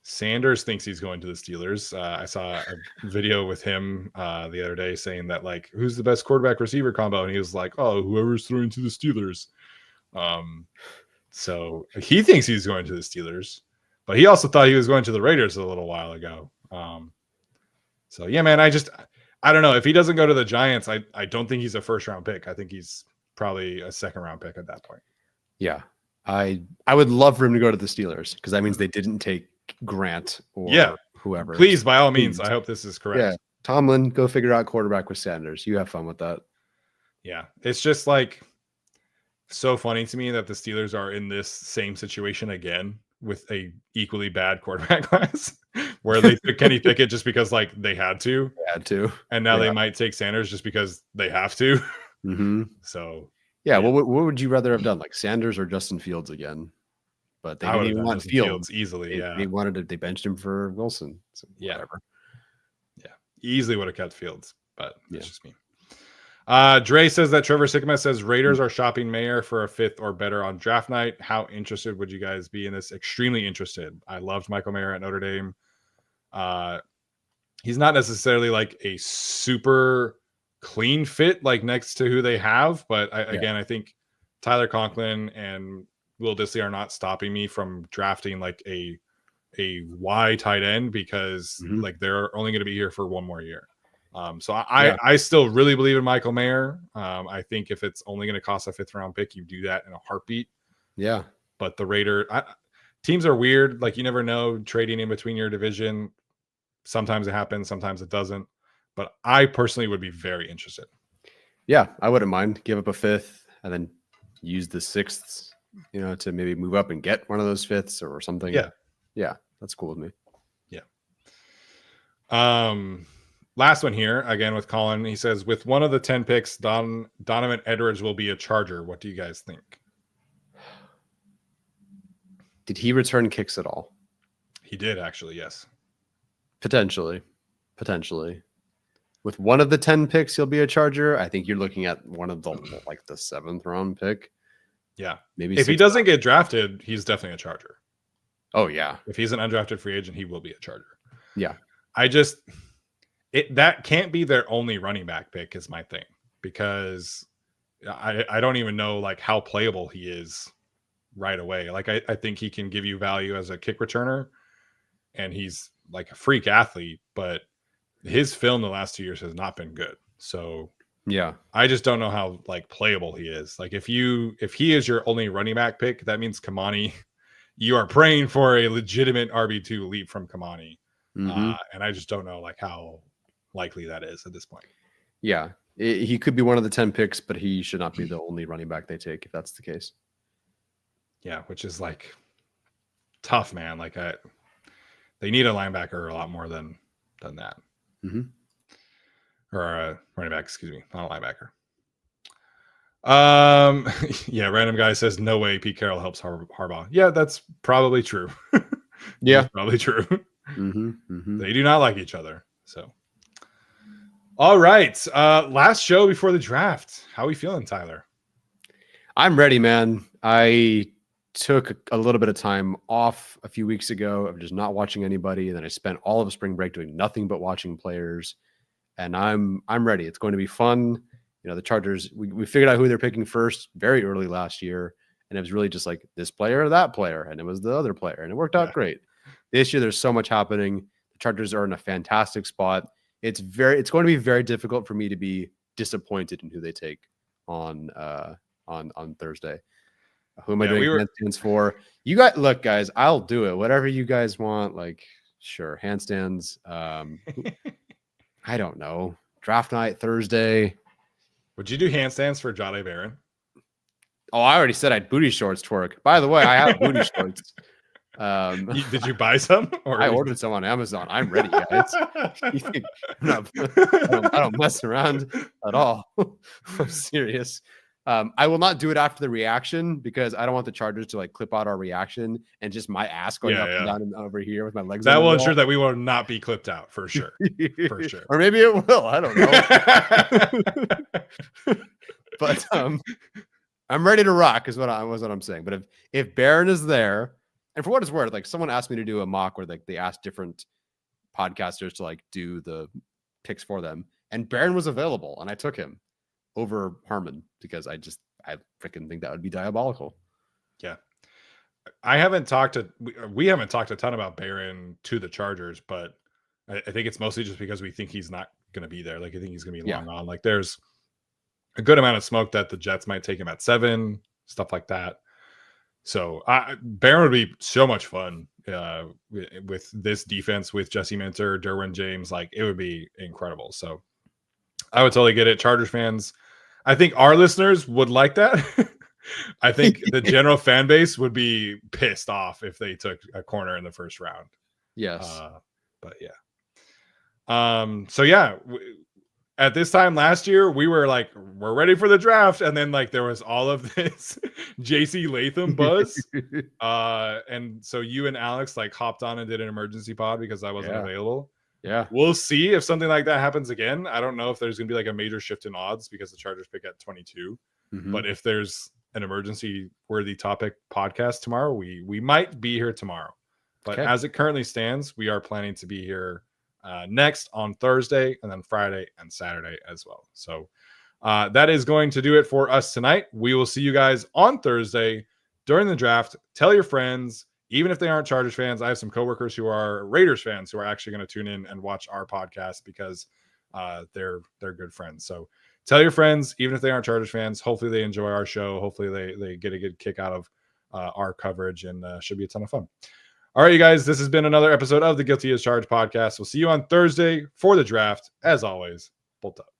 Sanders thinks he's going to the Steelers. I saw a video with him the other day saying that, like, who's the best quarterback receiver combo? And he was like, oh, whoever's throwing to the Steelers. So he thinks he's going to the Steelers, but he also thought he was going to the Raiders a little while ago. So yeah, man, I don't know. If he doesn't go to the Giants, I don't think he's a first round pick. I think he's probably a second round pick at that point. Yeah. I would love for him to go to the Steelers because that means they didn't take Grant or whoever. Please, by all means. I hope this is correct. Yeah. Tomlin, go figure out quarterback with Sanders. You have fun with that. Yeah. It's just like so funny to me that the Steelers are in this same situation again with a equally bad quarterback class where they took Kenny Pickett just because like they had to. And now they might take Sanders just because they have to. Mm-hmm. So yeah. What would you rather have done? Like Sanders or Justin Fields again? But they didn't even want Fields easily. They benched him for Wilson. So whatever. Yeah. Easily would have kept Fields, but it's just me. Dre says that Trevor Sikkema says Raiders are shopping Mayer for a 5th or better on draft night. How interested would you guys be in this? Extremely interested. I loved Michael Mayer at Notre Dame. He's not necessarily like a super clean fit like next to who they have, but I think Tyler Conklin and Will Dissly are not stopping me from drafting like a Y tight end because like they're only going to be here for one more year. So I still really believe in Michael Mayer. I think if it's only going to cost a 5th round pick, you do that in a heartbeat. Yeah. But the teams are weird. Like you never know trading in between your division. Sometimes it happens, sometimes it doesn't. But I personally would be very interested. Yeah, I wouldn't mind. Give up a 5th and then use the 6th, to maybe move up and get one of those 5ths or something. Yeah, that's cool with me. Yeah. Last one here again with Colin. He says, with one of the 10 picks, Donovan Edwards will be a Charger. What do you guys think? Did he return kicks at all? He did actually, yes. Potentially. With one of the 10 picks, he'll be a Charger. I think you're looking at one of the 7th round pick. Yeah. Maybe if he doesn't get drafted, he's definitely a Charger. Oh, yeah. If he's an undrafted free agent, he will be a Charger. Yeah. That can't be their only running back pick is my thing, because I don't even know like how playable he is right away. Like I think he can give you value as a kick returner. and he's like a freak athlete, but his film the last 2 years has not been good. So Yeah. I just don't know how like playable he is. Like if he is your only running back pick, that means Kamani. You are praying for a legitimate RB2 leap from Kamani. And I just don't know like how likely that is at this point. Yeah. He could be one of the 10 picks, but he should not be the only running back they take if that's the case. Yeah, which is like tough, man. Like they need a linebacker a lot more than that. Or a running back, excuse me, not a linebacker. Yeah, random guy says no way Pete Carroll helps Harbaugh. Yeah, that's probably true. Yeah, probably true. They do not like each other. So, all right, last show before the draft. How are we feeling, Tyler? I'm ready, man. I took a little bit of time off a few weeks ago of just not watching anybody, and then I spent all of spring break doing nothing but watching players. And I'm ready. It's going to be fun. You know, the Chargers, we figured out who they're picking first very early last year. And it was really just like this player or that player. And it was the other player. And it worked out great. This year, there's so much happening. The Chargers are in a fantastic spot. It's going to be very difficult for me to be disappointed in who they take on Thursday. Who am I doing handstands for? You guys, look, guys, I'll do it. Whatever you guys want. Like, sure, handstands. I don't know. Draft night Thursday. Would you do handstands for Jahdae Barron? Oh, I already said I'd booty shorts twerk. By the way, I have booty shorts. Did you buy some? Or I ordered some on Amazon. I'm ready, guys. I don't mess around at all. I'm serious. I will not do it after the reaction because I don't want the Chargers to like clip out our reaction and just my ass going up and down and over here with my legs. That will ensure that we will not be clipped out for sure. For sure. Or maybe it will. I don't know. But I'm ready to rock is what I'm saying. But if Barron is there, and for what it's worth, like someone asked me to do a mock where like they asked different podcasters to like do the picks for them, and Barron was available, and I took him over Harmon because I freaking think that would be diabolical. Yeah. We haven't talked a ton about Barron to the Chargers, but I think it's mostly just because we think he's not going to be there. Like I think he's going to be long on. Like there's a good amount of smoke that the Jets might take him at 7, stuff like that. So Barron would be so much fun with this defense with Jesse Minter, Derwin James. Like it would be incredible. So I would totally get it. Chargers fans, I think our listeners would like that. I think the general fan base would be pissed off if they took a corner in the first round. Yes. But yeah. So yeah, at this time last year, we were like, we're ready for the draft. And then like there was all of this JC Latham buzz. And so you and Alex like hopped on and did an emergency pod because I wasn't available. Yeah. We'll see if something like that happens again. I don't know if there's going to be like a major shift in odds because the Chargers pick at 22. But if there's an emergency worthy topic podcast tomorrow, we might be here tomorrow. But as it currently stands, we are planning to be here next on Thursday and then Friday and Saturday as well. So that is going to do it for us tonight. We will see you guys on Thursday during the draft. Tell your friends. Even if they aren't Chargers fans, I have some coworkers who are Raiders fans who are actually going to tune in and watch our podcast because they're good friends. So tell your friends, even if they aren't Chargers fans, hopefully they enjoy our show. Hopefully they get a good kick out of our coverage and should be a ton of fun. All right, you guys, this has been another episode of the Guilty as Charged podcast. We'll see you on Thursday for the draft. As always, Bolt up.